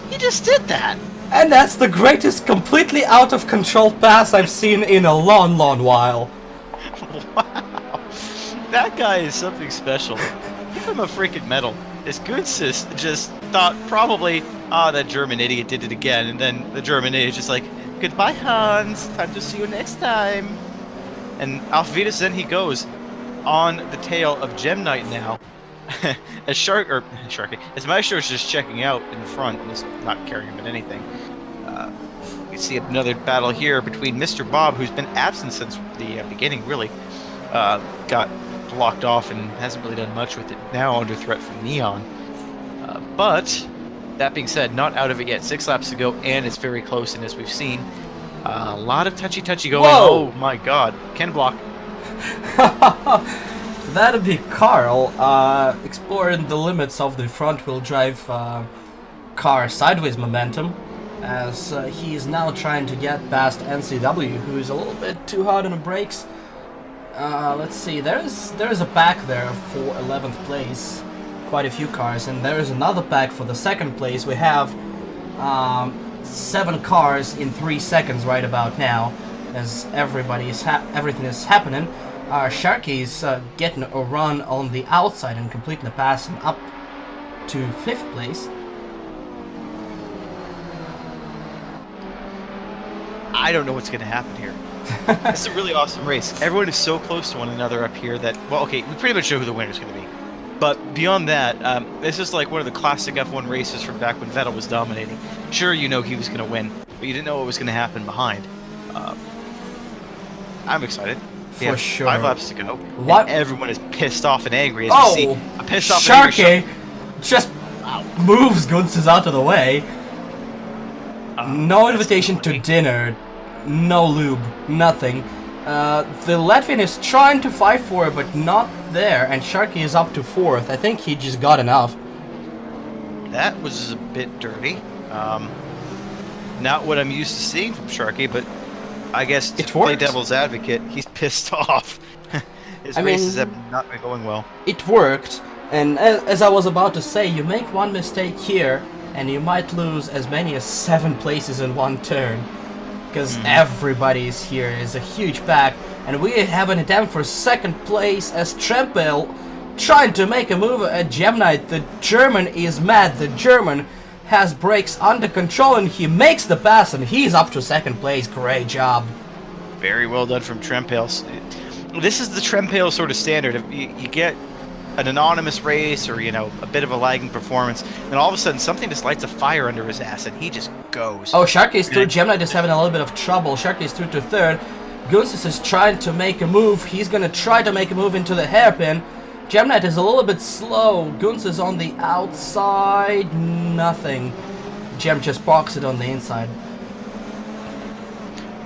He just did that. And that's the greatest completely out of control pass I've seen in a long while. Wow. That guy is something special. give him a freaking medal. This Gunsis just thought probably, that German idiot did it again, and then the German idiot just like, goodbye, Hans. Time to see you next time. And auf Wiedersehen he goes on the tail of Gem Knight now. As as Maestro is just checking out in the front and is not caring about anything. You see another battle here between Mr. Bob, who's been absent since the beginning, really. Got blocked off and hasn't really done much with it, now under threat from Neon. But, that being said, not out of it yet. 6 laps to go, and it's very close, and as we've seen, a lot of touchy-touchy going. Whoa! Oh my god. Ken block. That'd be Carl, exploring the limits of the front-wheel drive car sideways momentum, as he is now trying to get past NCW, who's a little bit too hard on the brakes. Let's see, there's a pack there for 11th place, quite a few cars, and there is another pack for the 2nd place. We have 7 cars in 3 seconds right about now, as everything is happening. Sharky's getting a run on the outside and completing the pass and up to 5th place. I don't know what's going to happen here. It's a really awesome race. Everyone is so close to one another up here that, well, okay, we pretty much know who the winner's going to be. But beyond that, this is like one of the classic F1 races from back when Vettel was dominating. Sure, you know he was going to win, but you didn't know what was going to happen behind. I'm excited. For sure. 5 laps to go. What? And everyone is pissed off and angry, as Oh, you see. A pissed off and angry Sharky just moves Gunsis out of the way. No invitation to dinner, no lube, nothing. The Latvian is trying to fight for it, but not there, and Sharky is up to 4th. I think he just got enough. That was a bit dirty. Not what I'm used to seeing from Sharky, but I guess to play devil's advocate, he's pissed off. His races have not been going well. It worked, and as I was about to say, you make one mistake here, and you might lose as many as 7 places in one turn. Because everybody's here is a huge pack, and we have an attempt for 2nd place as Trempel trying to make a move at Gem Knight. The German is mad. The German has brakes under control, and he makes the pass, and he's up to 2nd place. Great job. Very well done from Trempel. This is the Trempel sort of standard. If you get an anonymous race or, you know, a bit of a lagging performance, and all of a sudden something just lights a fire under his ass and he just goes. Oh, Sharky is through. Gem Knight is having a little bit of trouble. Sharky is through to 3rd. Gunsis is trying to make a move. He's gonna try to make a move into the hairpin. Gem Knight is a little bit slow. Gunsis on the outside. Nothing. Gem just parks it on the inside.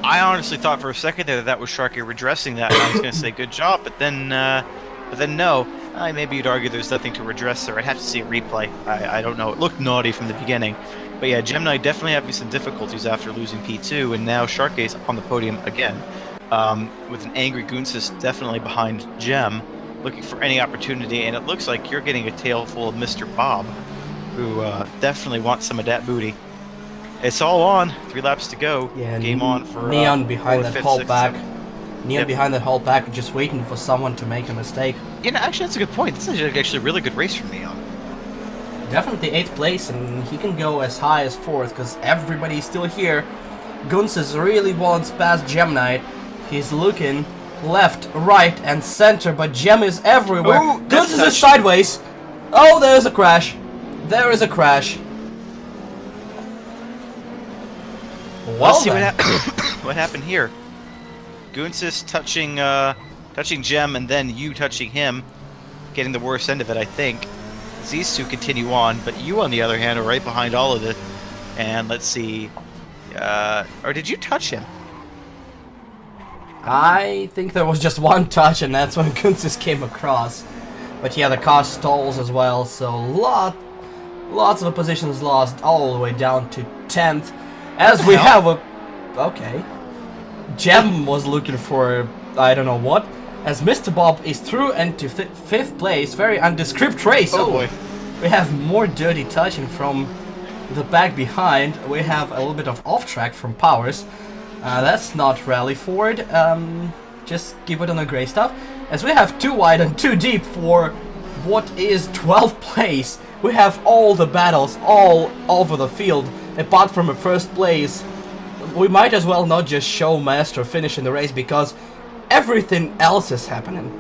I honestly thought for a second there that was Sharky redressing that, and I was going to say good job, but then no. Maybe you'd argue there's nothing to redress there. I'd have to see a replay. I don't know. It looked naughty from the beginning. But yeah, Gem Knight definitely having some difficulties after losing P2, and now Sharky's on the podium again. With an angry Gunsis definitely behind Gem, looking for any opportunity, and it looks like you're getting a tail full of Mr. Bob, who definitely wants some of that booty. It's all on. 3 laps to go. Yeah, game on for Neon behind 4th, that 5th, whole 6th, back. 7th. Neon behind that whole back, just waiting for someone to make a mistake. You know, actually, that's a good point. This is actually a really good race for Neon. Definitely 8th place, and he can go as high as 4th because everybody's still here. Gunsis really wants past Gem Knight. He's looking left, right, and center, but Gem is everywhere. Ooh, Gunsis is sideways. Oh, there's a crash. There is a crash. Well, Let's see what happened here. Gunsis touching Gem, and then you touching him, getting the worst end of it, I think. As these two continue on, but you, on the other hand, are right behind all of it. And let's see, or did you touch him? I think there was just one touch, and that's when Gunsis came across. But yeah, the car stalls as well, so lots of positions lost all the way down to 10th. As we have a... Okay. Gem was looking for I don't know what. As Mr. Bob is through and to 5th place. Very undescript race. Oh boy. We have more dirty touching from the back behind. We have a little bit of off track from Powers. That's not rally forward. Just keep it on the grey stuff. As we have 2 wide and 2 deep for what is 12th place? We have all the battles all over the field, apart from a first place. We might as well not just show Maestro finishing the race, because everything else is happening.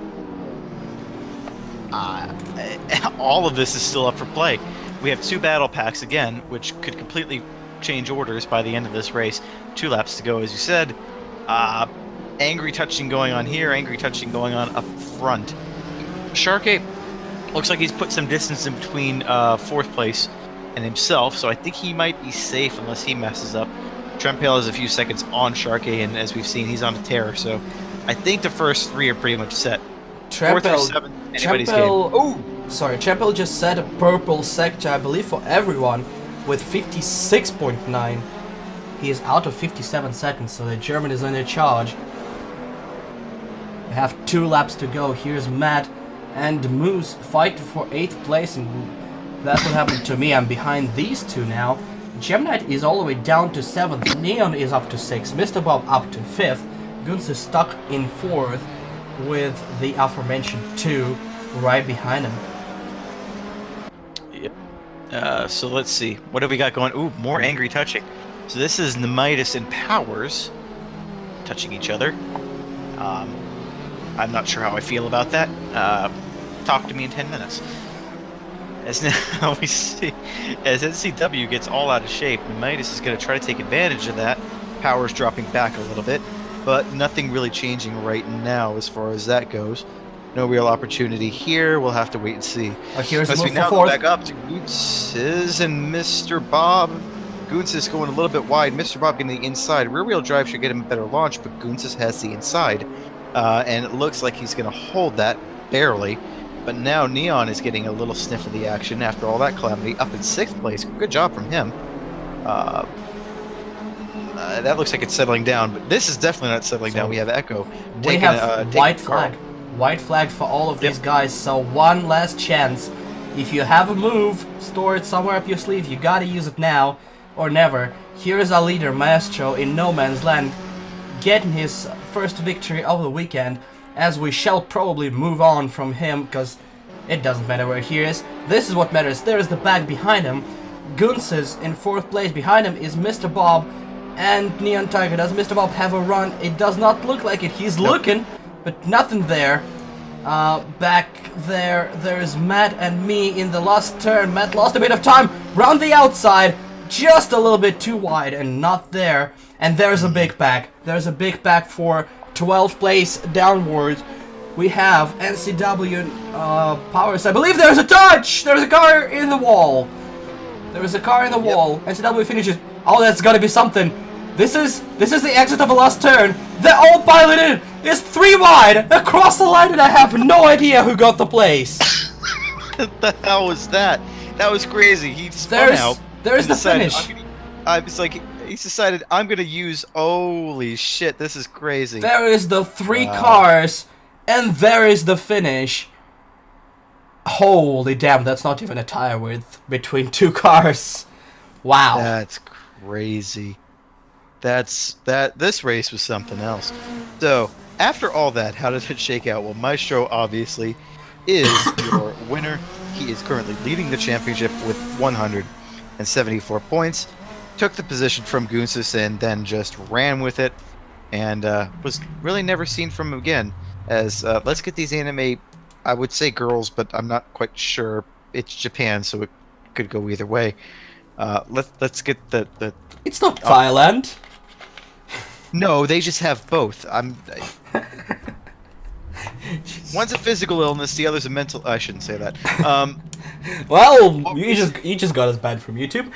All of this is still up for play. We have 2 battle packs again, which could completely change orders by the end of this race. 2 laps to go, as you said. Angry touching going on here, angry touching going on up front. Sharkey looks like he's put some distance in between 4th place and himself, so I think he might be safe unless he messes up. Trempale is a few seconds on Sharkey, and as we've seen, he's on a tear, so I think the first 3 are pretty much set. 4th through 7th, anybody's game. Oh, sorry, Trempale just set a purple sector, I believe, for everyone with 56.9. He is out of 57 seconds, so the German is in a charge. We have 2 laps to go. Here's Matt and Moose fight for 8th place, and that's what happened to me. I'm behind these 2 now. Gemknight is all the way down to 7th. Neon is up to 6th. Mr. Bob up to 5th. Guns is stuck in 4th with the aforementioned 2 right behind him. Yep. So let's see. What have we got going? Ooh, more angry touching. So this is Nemitis and Powers touching each other. I'm not sure how I feel about that. Talk to me in 10 minutes. As now we see, as NCW gets all out of shape, Nemitis is going to try to take advantage of that. Powers dropping back a little bit, but nothing really changing right now as far as that goes. No real opportunity here. We'll have to wait and see. Here's as the we move now for go 4th. back up to Goots and Mr. Bob. Goots is going a little bit wide. Mr. Bob getting the inside. Rear-wheel drive should get him a better launch, but Goots has the inside. And it looks like he's going to hold that barely. But now Neon is getting a little sniff of the action after all that calamity. Up in 6th place. Good job from him. That looks like it's settling down, but this is definitely not settling down. We have Echo. We have white flag. White flag for all of these guys, so one last chance. If you have a move, store it somewhere up your sleeve. You gotta use it now or never. Here is our leader, Maestro, in no man's land, getting his first victory of the weekend, as we shall probably move on from him, because it doesn't matter where he is. This is what matters. There is the bag behind him. Guns is in 4th place. Behind him is Mr. Bob and Neon Tiger. Does Mr. Bob have a run? It does not look like it. He's looking, but nothing there. Back there, there's Matt and me in the last turn. Matt lost a bit of time round the outside, just a little bit too wide and not there. And there's a big pack. There's a big pack for 12th place downwards. We have NCW Powers. I believe there's a touch! There's a car in the wall. There is a car in the wall. NCW finishes. Oh, that's gotta be something. This is the exit of the last turn. The all piloted is 3 wide across the line, and I have no idea who got the place. What the hell was that? That was crazy. He spun out. There's the finish. It's like he's decided I'm gonna use. Holy shit! This is crazy. There is the 3 cars, and there is the finish. Holy damn! That's not even a tire width between 2 cars. Wow. That's crazy. This race was something else. So after all that, how did it shake out? Well, Maestro obviously is your winner. He is currently leading the championship with 174 points. Took the position from Goonsis and then just ran with it, and was really never seen from him again. As let's get these anime, I would say girls, but I'm not quite sure. It's Japan, so it could go either way. Let's get the. It's not Thailand. No, they just have both. One's a physical illness, the other's a mental. I shouldn't say that. Well, you just got us banned from YouTube.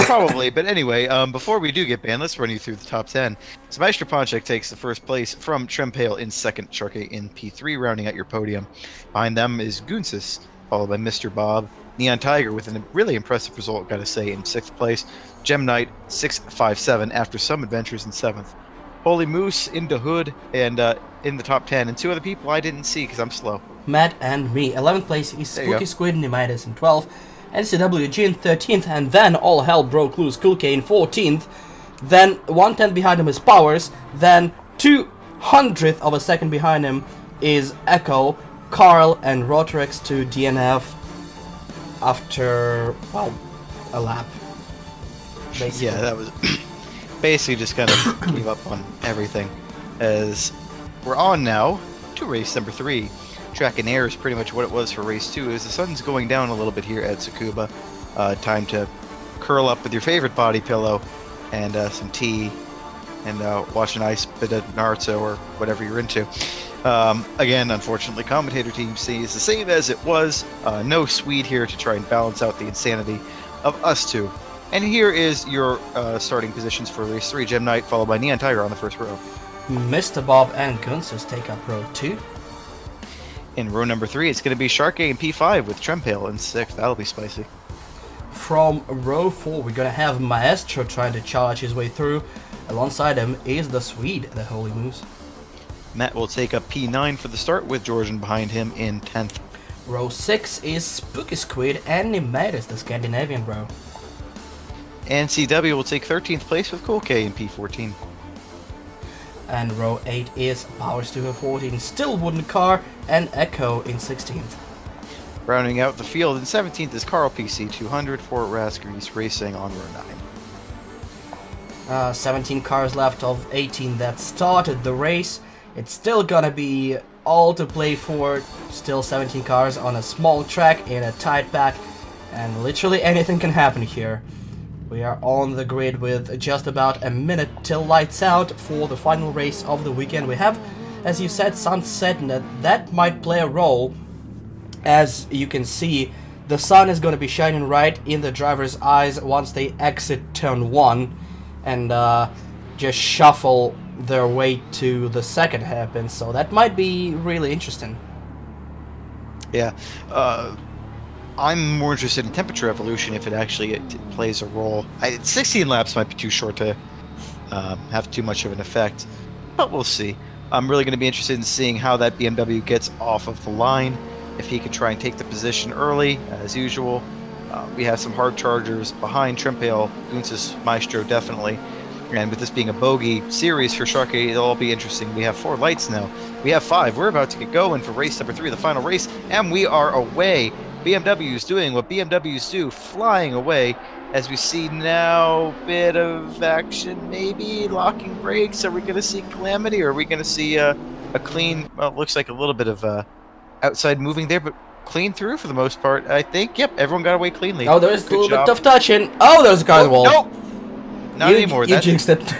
Probably, but anyway, before we do get banned, let's run you through the top 10. So Maestro Ponchek takes the first place from Trempale in 2nd, Sharkey in P3, rounding out your podium. Behind them is Goonsis, followed by Mr. Bob. Neon Tiger with a really impressive result, gotta say, in 6th place. Gemknight 657 after some adventures in 7th. Holy Moose in the hood and in the top 10, and 2 other people I didn't see because I'm slow. Matt and me. 11th place is Spooky Squid Nemitis in 12th. NCWG in 13th, and then all hell broke loose. Cool K in 14th. Then 1/10 behind him is Powers. Then 200th of a second behind him is Echo. Carl and Rotarex to DNF after, well, a lap. Basically. Yeah, that was basically just kind of gave up on everything. As we're on now to race number 3. Track and air is pretty much what it was for race 2. As the sun's going down a little bit here at Tsukuba, time to curl up with your favorite body pillow and some tea and watch a nice bit of Naruto or whatever you're into. Again, unfortunately, commentator team C is the same as it was. No Swede here to try and balance out the insanity of us two. And here is your starting positions for race 3. Gem Knight followed by Neon Tiger on the first row. Mr. Bob and Gunsus take up row 2. In row number 3, it's going to be Sharkey and P5 with Trempale in 6th. That'll be spicy. From row 4, we're gonna have Maestro trying to charge his way through. Alongside him is the Swede, the Holy Moose. Matt will take up P9 for the start with Georgian behind him in 10th. Row 6 is Spooky Squid and Nimatus, the Scandinavian row. And CW will take 13th place with Cool K in P14. And row 8 is Power Studio 14, Still Wooden Car, and Echo in 16th. Rounding out the field in 17th is Carl PC 200 for Rascrease Racing on row 9. 17 cars left of 18 that started the race. It's still gonna be all to play for. Still 17 cars on a small track in a tight pack, and literally anything can happen here. We are on the grid with just about a minute till lights out for the final race of the weekend. We have, as you said, sunset, and that might play a role. As you can see, the sun is going to be shining right in the driver's eyes once they exit turn 1 and just shuffle their way to the second hairpin, so that might be really interesting. Yeah, I'm more interested in temperature evolution if it actually plays a role. 16 laps might be too short to have too much of an effect, but we'll see. I'm really going to be interested in seeing how that BMW gets off of the line, if he can try and take the position early, as usual. We have some hard chargers behind Trempale, Gunsis, Maestro definitely. And with this being a bogey series for Sharkey, it'll all be interesting. We have 4 lights now. We have 5. We're about to get going for race number 3, the final race, and we are away. BMW's doing what BMWs do, flying away. As we see now, bit of action, maybe locking brakes. Are we going to see Calamity, or are we going to see a clean? Well, it looks like a little bit of outside moving there, but clean through for the most part, I think. Yep, everyone got away cleanly. Oh, there's a little bit of touching. Oh, there's a car in the wall. Nope. Not anymore. You jinxed it.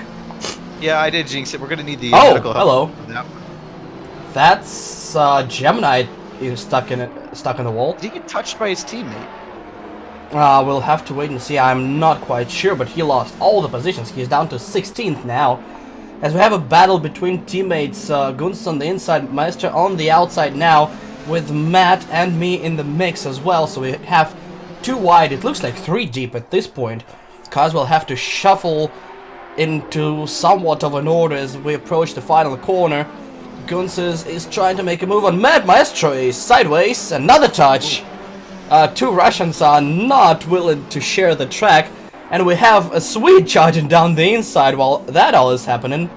Yeah, I did jinx it. We're going to need the Oh, medical help. hello. For that one. That's Gemini is stuck in the wall. Did he get touched by his teammate? We'll have to wait and see. I'm not quite sure, but he lost all the positions. He's down to 16th now. As we have a battle between teammates, Guns on the inside, Maestro on the outside now, with Matt and me in the mix as well. So we have 2 wide. It looks like 3 deep at this point. Cars will have to shuffle into somewhat of an order as we approach the final corner. Gunsis is trying to make a move on Matt. Maestro is sideways. Another touch. 2 Russians are not willing to share the track. And we have a Swede charging down the inside while that all is happening.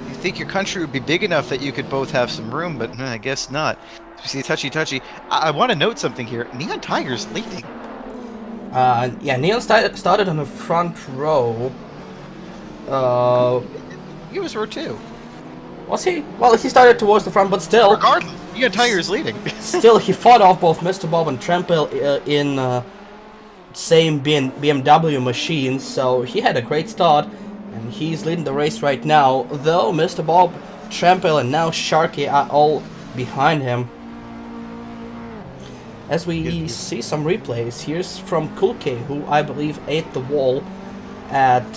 You think your country would be big enough that you could both have some room, but I guess not. You see, touchy. I want to note something here. Neon Tiger's leading. Yeah, Neon started on the front row. He was row 2. Was he? Well, he started towards the front, but still. Regardless, Neon Tiger's leading. Still, he fought off both Mr. Bob and Trempale in same BMW machines, so he had a great start, and he's leading the race right now. Though Mr. Bob, Trempale, and now Sharky are all behind him. As we see some replays, here's from Cool K, who I believe ate the wall at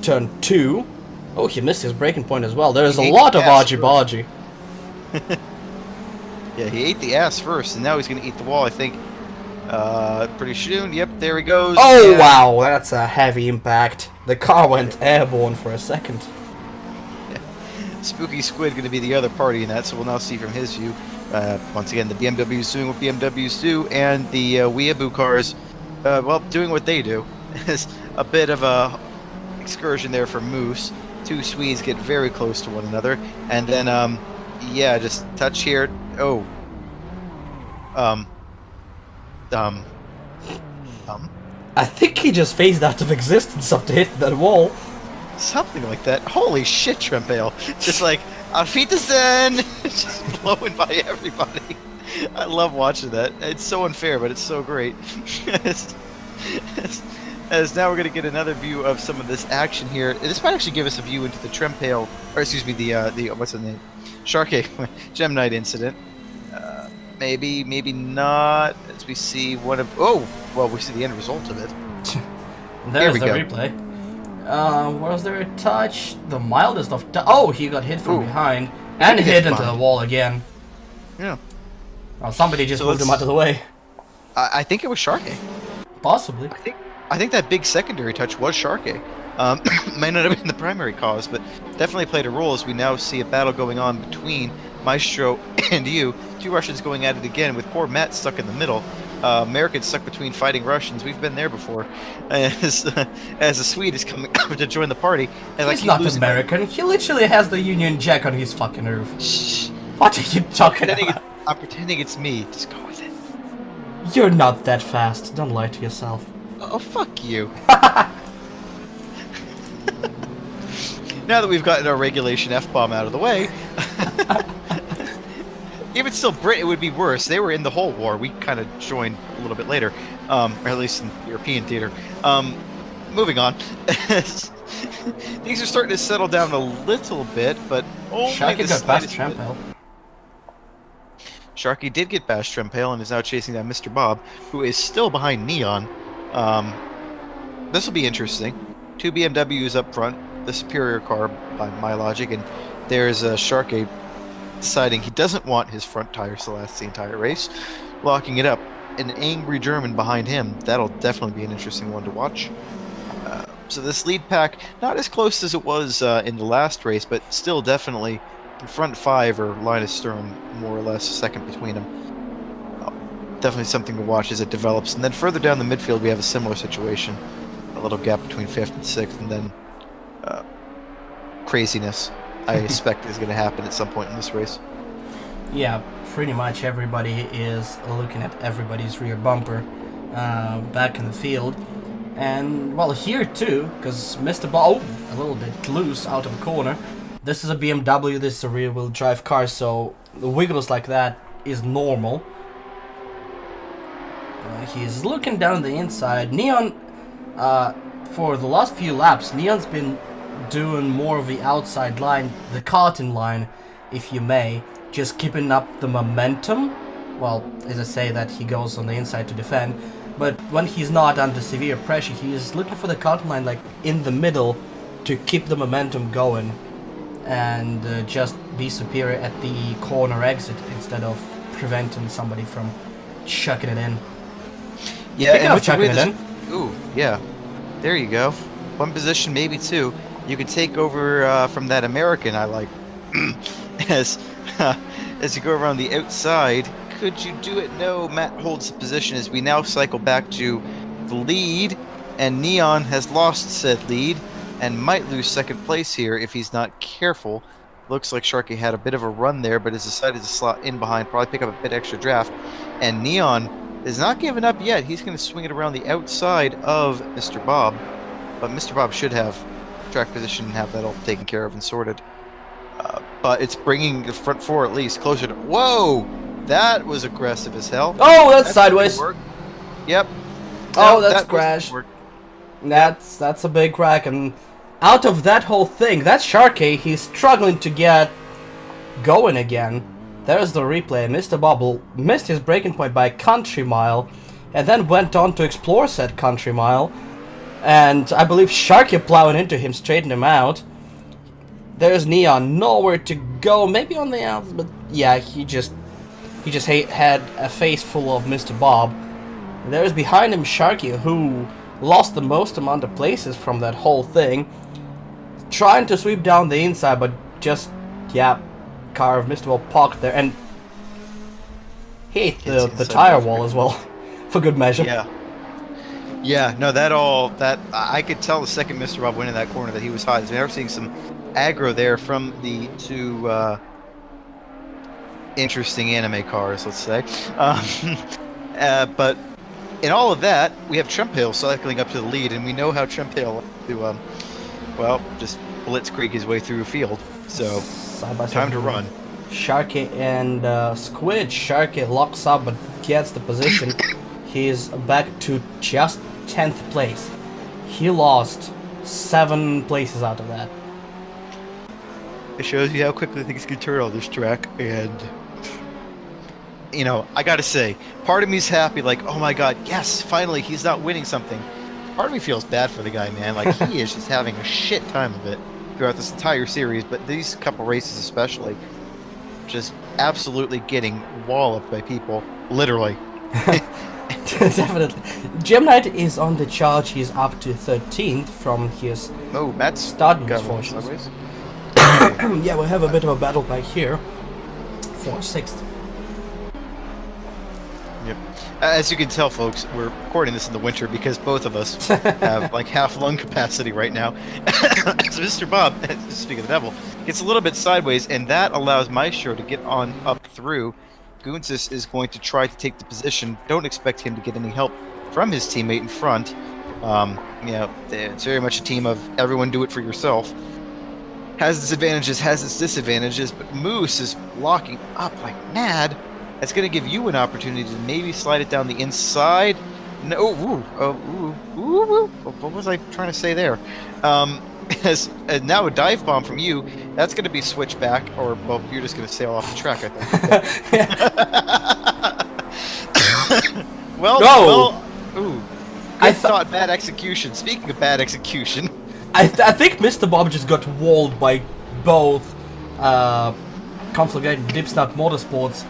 turn 2. Oh, he missed his braking point as well. There's a lot of argy-bargy. Yeah, he ate the ass first, and now he's going to eat the wall, I think. Pretty soon. Yep, there he goes. Oh, yeah. Wow, that's a heavy impact. The car went airborne for a second. Yeah. Spooky Squid going to be the other party in that, so we'll now see from his view. Once again, the BMW's doing what BMWs do, and the Weeaboo cars, well, doing what they do. It's a bit of a excursion there for Moose. two Swedes get very close to one another, and then yeah, just touch here. Oh, I think he just phased out of existence after hitting that wall. something like that. Holy shit, Trempale! Just like Auf Wiedersehen, just blowing by everybody. I love watching that. It's so unfair, but it's so great. As now we're going to get another view of some of this action here. This might actually give us a view into the Trempale, or excuse me, the what's the name? Sharkey Gem Knight incident. Maybe, maybe not. As we see one of we see the end result of it. There's the replay. Was there a touch? The mildest of he got hit from behind and hit into the wall again. Yeah. Well, somebody just moved him out of the way. I think it was Sharkey. Possibly. I think that big secondary touch was Sharkey. May not have been the primary cause, but definitely played a role as we now see a battle going on between Maestro and you. Two Russians going at it again with poor Matt stuck in the middle. Americans stuck between fighting Russians. We've been there before. As a Swede is coming to join the party. And He's not American. He literally has the Union Jack on his fucking roof. Shh. What are you talking about? I'm pretending it's me. Just go with it. You're not that fast. Don't lie to yourself. Oh, fuck you. Now that we've gotten our regulation F-bomb out of the way, even still, Britain would be worse. They were in the whole war. We kind of joined a little bit later, or at least in European theater. Moving on. Things are starting to settle down a little bit, but only Sharky got past Trempale. Sharky did get past Trempale and is now chasing down Mr. Bob, who is still behind Neon. This will be interesting. Two BMWs up front, the superior car by my logic, and there's Sharky deciding he doesn't want his front tires to last the entire race, locking it up. An angry German behind him. That'll definitely be an interesting one to watch. So this lead pack, not as close as it was in the last race, but still definitely front five or line astern, more or less, a second between them. Definitely something to watch as it develops. And then further down the midfield, we have a similar situation. A little gap between 5th and 6th, and then craziness, I expect, is going to happen at some point in this race. Yeah, pretty much everybody is looking at everybody's rear bumper back in the field. And, well, here too, because Mr. Bob, a little bit loose out of the corner. This is a BMW, this is a rear-wheel drive car, so the wiggles like that is normal. He's looking down the inside. Neon, for the last few laps, Neon's been doing more of the outside line, the karting line, if you may, just keeping up the momentum. Well, as I say that he goes on the inside to defend, but when he's not under severe pressure, he's looking for the karting line like in the middle to keep the momentum going and just be superior at the corner exit instead of preventing somebody from chucking it in. Yeah, and what's chucking it in? Ooh, yeah. There you go. One position, maybe two. You could take over from that American I like. as you go around the outside, could you do it? No, Matt holds the position as we now cycle back to the lead, and Neon has lost said lead and might lose second place here if he's not careful. Looks like Sharky had a bit of a run there, but has decided to slot in behind, probably pick up a bit extra draft. And Neon is not giving up yet. He's going to swing it around the outside of Mr. Bob, but Mr. Bob should have track position and have that all taken care of and sorted. But it's bringing the front four at least closer to... Whoa! That was aggressive as hell. Oh, that's sideways. Yep. Oh, that's crash. That's a big crack, and out of that whole thing, that Sharky, he's struggling to get going again. There's the replay. Mr. Bobble missed his breaking point by a country mile, and then went on to explore said country mile. And I believe Sharky plowing into him, straightened him out. There's Neon, nowhere to go. Maybe on the outs, but yeah, he just had a face full of Mr. Bob. There's behind him Sharky, who lost the most amount of places from that whole thing. Trying to sweep down the inside, but just, yeah, car of Mr. Bob parked there, and hit the tire wall as well, for good measure. Yeah. Yeah, no, that I could tell the second Mr. Bob went in that corner that he was hot. We're seeing some aggro there from the two interesting anime cars, let's say. But in all of that, we have Trempeale cycling up to the lead, and we know how Trempeale to, well, just blitzkrieg his way through a field. So, Side by time side. to run. Sharky and Squid. Sharky locks up but gets the position. He's back to just 10th place. He lost 7 places out of that. It shows you how quickly things can turn on this track, and you know, I gotta say, part of me's happy, like, oh my god, yes, finally, he's not winning something. Part of me feels bad for the guy, man. Like, he is just having a shit time of it throughout this entire series, but these couple races especially, just absolutely getting walloped by people, literally. Definitely. Gem Knight is on the charge. He's up to 13th from his Oh, Matt's starting got misfortunes. sideways. Yeah, we have a bit of a battle back here for 6th. Yep. As you can tell, folks, we're recording this in the winter because both of us have like half lung capacity right now. So Mr. Bob, speaking of the devil, gets a little bit sideways, and that allows Maestro to get on up through. Goonsis is going to try to take the position. Don't expect him to get any help from his teammate in front. You know, it's very much a team of everyone do it for yourself. Has its advantages, has its disadvantages, but Moose is locking up like mad. That's going to give you an opportunity to maybe slide it down the inside. No, what was I trying to say there? And now a dive bomb from you. That's going to be switched back, or well, you're just going to sail off the track, I think. Well, No! well, ooh. I Good thought, bad execution. Speaking of bad execution, I think Mr. Bob just got walled by both Conflict and Dipsnap Motorsports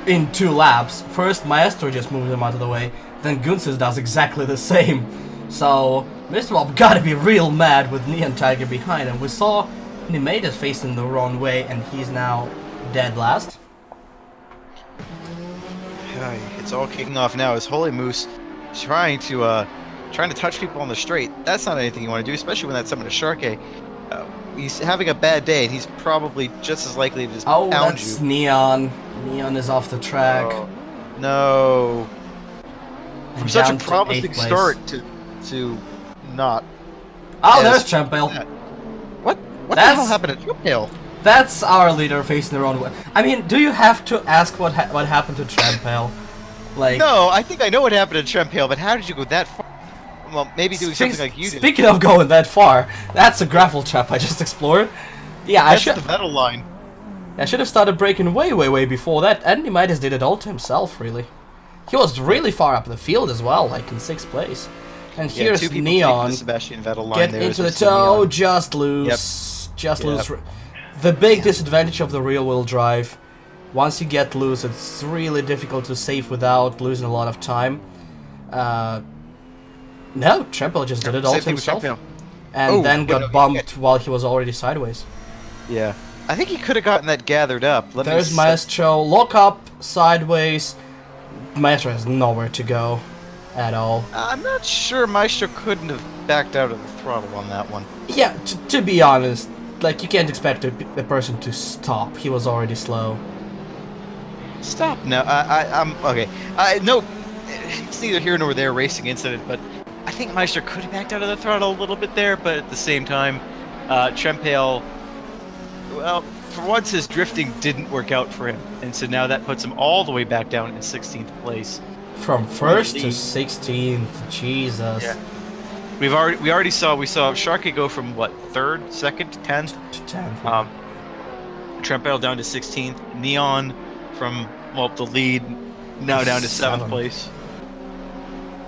in 2 laps. First, Maestro just moved him out of the way, then Gunsis does exactly the same. So, Mr. Bob gotta be real mad with Neon Tiger behind him. We saw Nimadas facing the wrong way, and he's now dead last. it's all kicking off now as Holy Moose trying to touch people on the straight. That's not anything you want to do, especially when that's someone to Sharkey. He's having a bad day, and he's probably just as likely to just pound that's you. Neon. Neon is off the track. Oh, no. And From such a down to promising 8th place. start to not. Oh, as there's Trempeale. bad. What the That's- hell happened to Trempeale? That's our leader facing the wrong way. I mean, do you have to ask what happened to Trempeale? Like, No, I think I know what happened to Trempeale, but how did you go that far? Well, maybe doing something like you did. Speaking of going that far, that's a gravel trap I just explored. Yeah, That's the Vettel line. I should have started braking way before that. And he might have did it all to himself, really. He was really far up the field as well, like in 6th place. And Yeah, here's 2 people Neon. taking the Sebastian Vettel line Get there. into the as we see toe, Neon. just lose. Just lose. The big disadvantage of the rear-wheel drive. Once you get loose, it's really difficult to save without losing a lot of time. No, Trempeale just did it all Same to thing with himself. Trempeale. And Oh, then but got no, bumped while he was already sideways. Yeah. I think he could have gotten that gathered up. There's Maestro, lock up, sideways. Maestro has nowhere to go at all. I'm not sure Maestro couldn't have backed out of the throttle on that one. Yeah, to be honest, like, you can't expect a person to stop. He was already slow. Stop. No, I'm okay. No, it's neither here nor there racing incident, but I think Maestro could have backed out of the throttle a little bit there, but at the same time, Trempeale, well, for once his drifting didn't work out for him, and so now that puts him all the way back down in 16th place. From 1st to 16th, Jesus. Yeah. We already saw Sharkey go from what, 3rd, 2nd, to 10th. To 10th. Trempeale down to 16th. Neon from the lead now down to 7th place.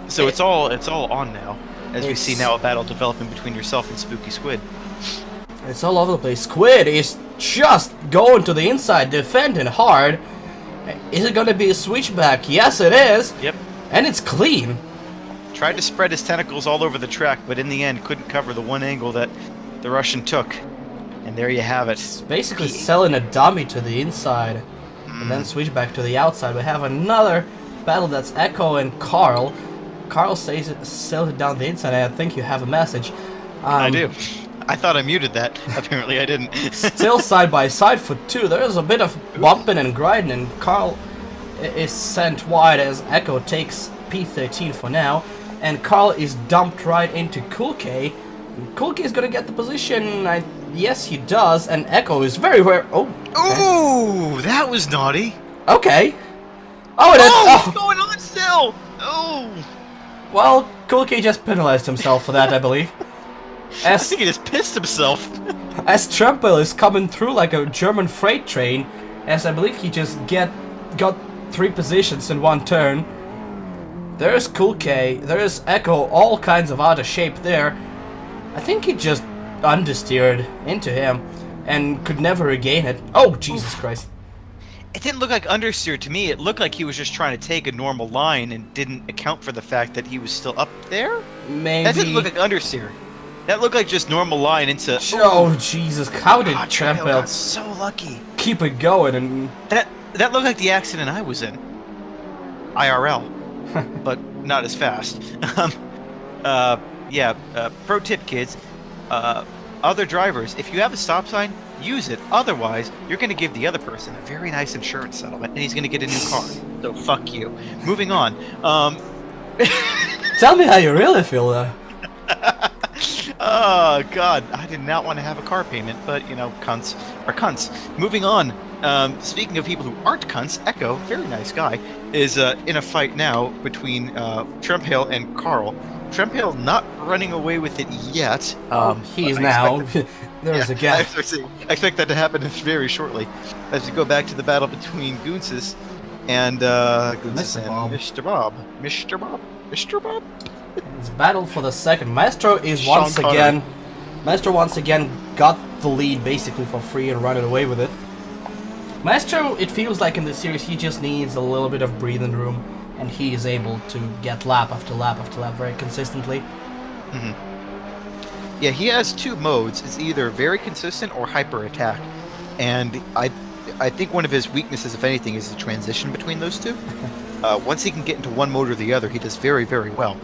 So it's all on now, as we see now a battle developing between yourself and Spooky Squid. It's all over the place. Squid is just going to the inside, defending hard. Is it gonna be a switchback? Yes, it is. Yep. And it's clean. Tried to spread his tentacles all over the track, but in the end couldn't cover the one angle that the Russian took. And there you have it. It's basically selling a dummy to the inside. And then switch back to the outside. We have another battle that's Echo and Carl. Carl sells it down the inside, and I think you have a message. I do. I thought I muted that. Apparently I didn't. Still side by side for 2. There is a bit of bumping and grinding, and Carl is sent wide as Echo takes P13 for now, and Carl is dumped right into Cool K. Cool K is gonna get the position. Yes, he does, and Echo is very. Oh. Okay. Ooh, that was naughty. Okay. Oh, it is. What's going on still? Oh. Well, Cool K just penalized himself for that, I believe. I think he just pissed himself. As Trampel is coming through like a German freight train, as I believe he just got 3 positions in 1 turn. There's Cool K, there's Echo, all kinds of out of shape there. I think he just understeered into him and could never regain it. Oh, Jesus Christ. It didn't look like understeer to me. It looked like he was just trying to take a normal line and didn't account for the fact that he was still up there. Maybe. That didn't look like understeer. That looked like just normal line into. Oh Jesus! How did Trampel got so lucky? Keep it going? And that looked like the accident I was in. IRL, but not as fast. Pro tip, kids. Other drivers, if you have a stop sign, use it. Otherwise, you're going to give the other person a very nice insurance settlement, and he's going to get a new car. So fuck you. Moving on. Tell me how you really feel, though. Oh God, I did not want to have a car payment, but you know, cunts are cunts. Moving on. Speaking of people who aren't cunts, Echo, very nice guy, is in a fight now between Trump-Hale and Carl. Trump-Hale not running away with it yet. He's now. There's a gap. I expect that to happen very shortly. As we go back to the battle between Goonsis and Mr. Bob. Mr. Bob? It's battle for the second. Maestro is once again got the lead basically for free and running away with it. Maestro, it feels like in this series he just needs a little bit of breathing room, and he is able to get lap after lap after lap very consistently. Mm-hmm. Yeah, he has 2 modes. It's either very consistent or hyper attack, and I think one of his weaknesses, if anything, is the transition between those 2. Once he can get into one mode or the other, he does very, very well.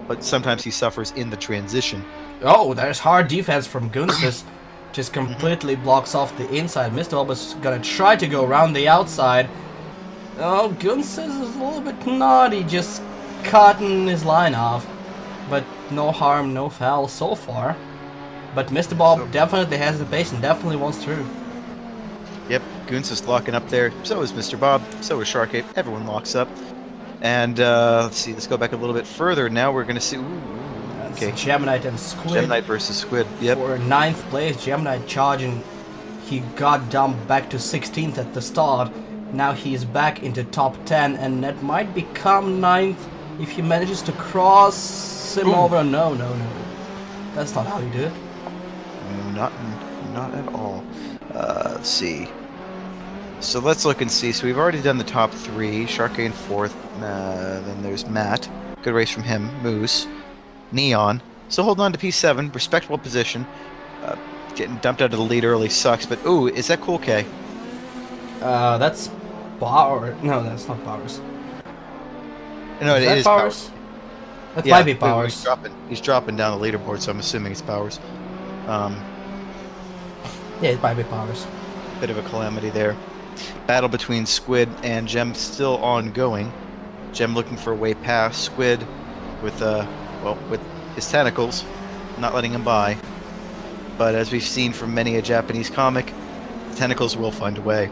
But sometimes he suffers in the transition. Oh, there's hard defense from Gunsis. Just completely blocks off the inside. Mr. Bob is gonna try to go around the outside. Oh, Gunsis is a little bit naughty, just cutting his line off. But no harm, no foul so far. But Mr. Bob definitely has the pace and definitely wants through. Yep, Goons is locking up there. So is Mr. Bob. So is Sharkade. Everyone locks up. And let's see. Let's go back a little bit further. Now we're gonna see. Okay. Gemini and Squid. Gemini versus Squid. Yep. For 9th place, Gemini charging. He got dumped back to 16th at the start. Now he's back into top 10, and that might become 9th if he manages to cross him over. No. That's not how you do it. Not at all. Let's see. So let's look and see. So we've already done the top 3. Sharkade in 4th. Then there's Matt. Good race from him. Moose. Neon. So holding on to P7. Respectable position. Getting dumped out of the lead early sucks. But ooh, is that Cool K? That's Power. No, that's not Powers. No, it is Powers. That might be Powers. He's dropping down the leaderboard, so I'm assuming it's Powers. Yeah, it might be Powers. Bit of a calamity there. Battle between Squid and Gem still ongoing. Gem looking for a way past Squid with with his tentacles, not letting him by. But as we've seen from many a Japanese comic, tentacles will find a way.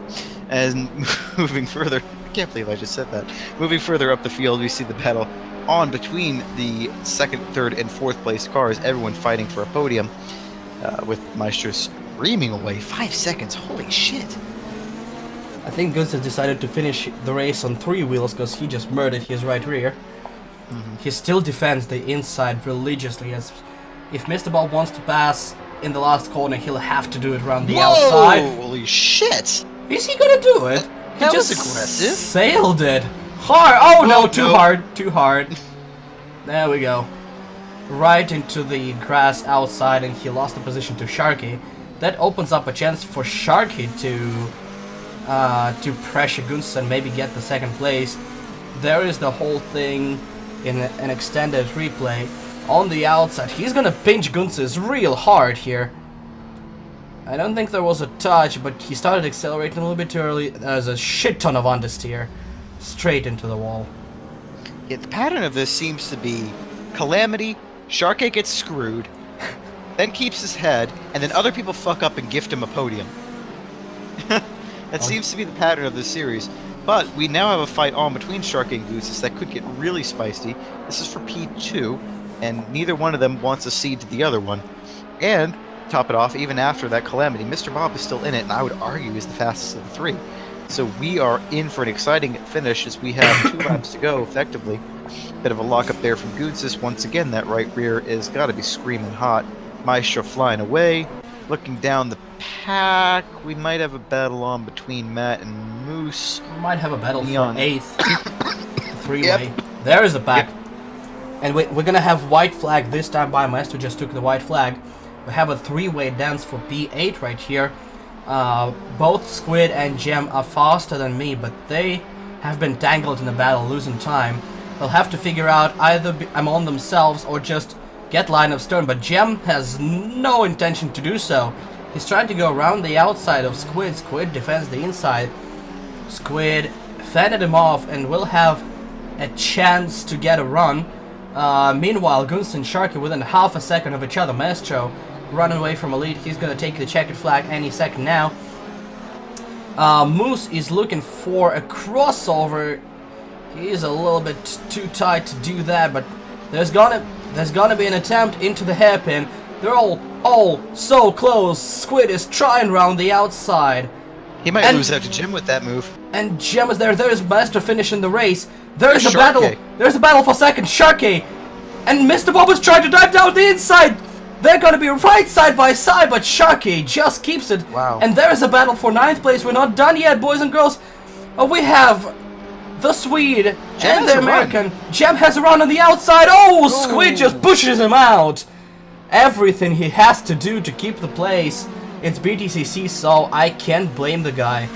And moving further, I can't believe I just said that. Moving further up the field, we see the battle on between the 2nd, 3rd, and 4th place cars. Everyone fighting for a podium, with Maestro screaming away. 5 seconds, holy shit. I think Goods has decided to finish the race on 3 wheels because he just murdered his right rear. He still defends the inside religiously, as if Mr. Bob wants to pass in the last corner, he'll have to do it around the outside. Holy shit! Is he gonna do it? That he was just aggressive. Sailed it. Hard. Oh no, too hard. There we go. Right into the grass outside, and he lost the position to Sharky. That opens up a chance for Sharky to pressure Guns and maybe get the 2nd place. There is the whole thing in an extended replay. on the outside. He's gonna pinch Gunsis real hard here. I don't think there was a touch, but he started accelerating a little bit too early. There's a shit ton of understeer straight into the wall. Yeah, the pattern of this seems to be Calamity, Sharkey gets screwed, then keeps his head, and then other people fuck up and gift him a podium. That seems to be the pattern of this series. But we now have a fight on between Sharkey and Gooses that could get really spicy. This is for P2, and neither one of them wants a cede to the other one. And top it off, even after that Calamity, Mr. Bob is still in it, and I would argue is the fastest of the three. So we are in for an exciting finish as we have 2 laps to go, effectively. Bit of a lockup there from Gooses. Once again, that right rear is got to be screaming hot. Maestro flying away. Looking down the pack, we might have a battle on between Matt and Moose. We might have a battle Neon. for 8th. Three-way. Yep. There is the pack. Yep. And we're gonna have white flag this time by Maestro just took the white flag. We have a 3-way dance for P8 right here. Both Squid and Gem are faster than me, but they have been tangled in the battle, losing time. They'll have to figure out either I'm on themselves or just get line of stern, but Gem has no intention to do so. He's trying to go around the outside of Squid. Squid defends the inside. Squid fended him off and will have a chance to get a run. Meanwhile, Guns and Sharky within half a second of each other. Maestro running away from a lead. He's going to take the checkered flag any second now. Moose is looking for a crossover. He's a little bit too tight to do that, but there's gonna be an attempt into the hairpin. They're all so close. Squid is trying around the outside. He might lose out to Jim with that move. And Gem is there. There's Maestro finishing the race. There's a Sharkey. battle. There's a battle for second. Sharkey and Mr. Bob is trying to dive down the inside. They're gonna be right side by side, but Sharkey just keeps it. Wow. And there is a battle for 9th place. We're not done yet, boys and girls. We have the Swede and the American. Gem has a run on the outside. Oh, Squid just pushes him out. Everything he has to do to keep the place. It's BTCC, so I can't blame the guy.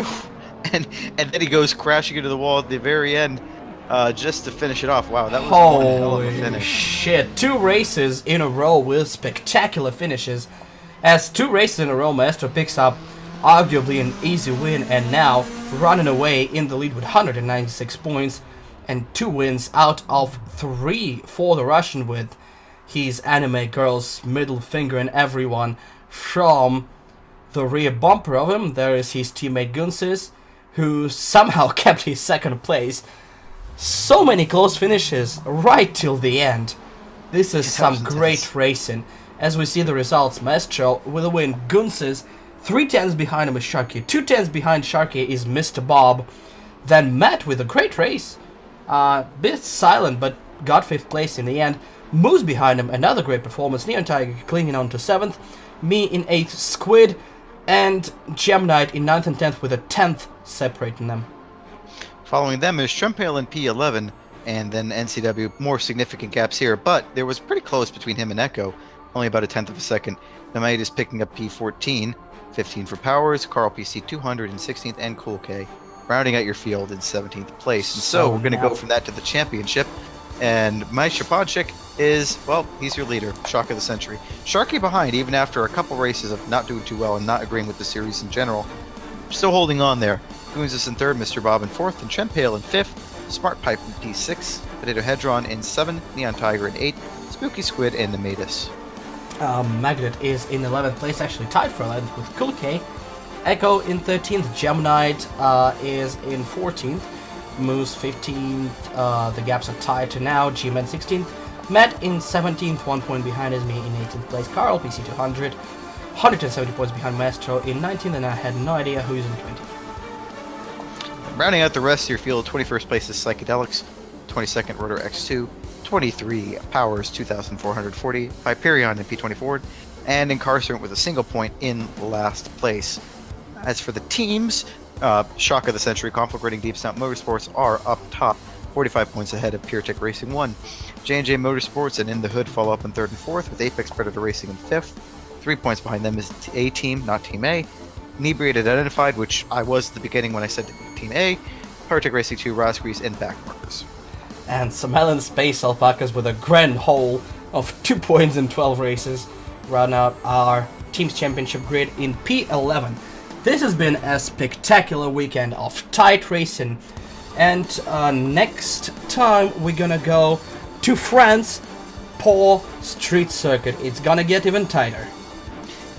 And then he goes crashing into the wall at the very end, just to finish it off. Wow, that was one hell of a Holy finish. shit. 2 races in a row with spectacular finishes. As 2 races in a row, Maestro picks up arguably an easy win, and now running away in the lead with 196 points and 2 wins out of 3 for the Russian, with his anime girl's middle finger and everyone. From the rear bumper of him, there is his teammate Gunsis, who somehow kept his 2nd place. So many close finishes right till the end. This is some great racing. As we see the results, Maestro with a win. Gunsis 3 tenths behind him is Sharky. 2 tenths behind Sharky is Mr. Bob. Then Matt with a great race. Bit silent, but got 5th place in the end. Moose behind him, another great performance. Neon Tiger clinging on to 7th. Me in 8th, Squid. And Gem Knight in 9th and 10th with a 10th separating them. Following them is Trumpale in P11, and then NCW. More significant gaps here, but there was pretty close between him and Echo. Only about a 10th of a second. Namite is picking up P14. 15 for Powers, Carl PC 200 in 16th, and Cool K rounding out your field in 17th place. And so we're going to go from that to the championship. And my Shaponchik is, well, he's your leader, shock of the century. Sharky behind, even after a couple races of not doing too well and not agreeing with the series in general. Still holding on there. Goons is in 3rd, Mr. Bob in 4th, and Trempale in 5th, Smart Pipe in P6, Potato Hedron in 7th, Neon Tiger in 8th, Spooky Squid in the Matus. Magnet is in 11th place, actually tied for 11th with Cool K. Echo in 13th, Gem Knight is in 14th, Moose 15th, the gaps are tied to now, G-Man 16th, Matt in 17th, 1 point behind is me in 18th place, Carl PC 200, 170 points behind Maestro in 19th, and I had no idea who's in 20th. Rounding out the rest of your field, 21st place is Psychedelics, 22nd Rotor X2, 23 Powers 2,440, Hyperion in P24, and Incarcerate with a single point in last place. As for the teams, Shock of the Century, Conflagrating Deep Snout Motorsports are up top, 45 points ahead of PureTech Racing 1. J&J Motorsports and In the Hood follow up in 3rd and 4th, with Apex Predator Racing in 5th. 3 points behind them is A Team, not Team A. Inebriated Identified, which I was at the beginning when I said Team A. PureTech Racing 2, Roscrease, and Backmarkers. And some Helen Space Alpacas with a grand hole of 2 points in 12 races, round out our Teams Championship grid in P11. This has been a spectacular weekend of tight racing, and next time we're gonna go to France, Pau Street Circuit. It's gonna get even tighter.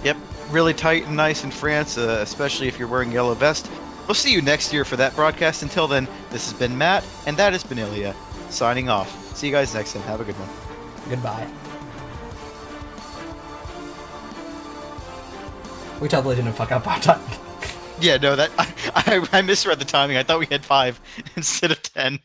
Yep, really tight and nice in France, especially if you're wearing yellow vest. We'll see you next year for that broadcast. Until then, this has been Matt, and that has been Ilya, signing off. See you guys next time. Have a good one. Goodbye. We totally didn't fuck up our time. Yeah, no, that I misread the timing. I thought we had 5 instead of 10.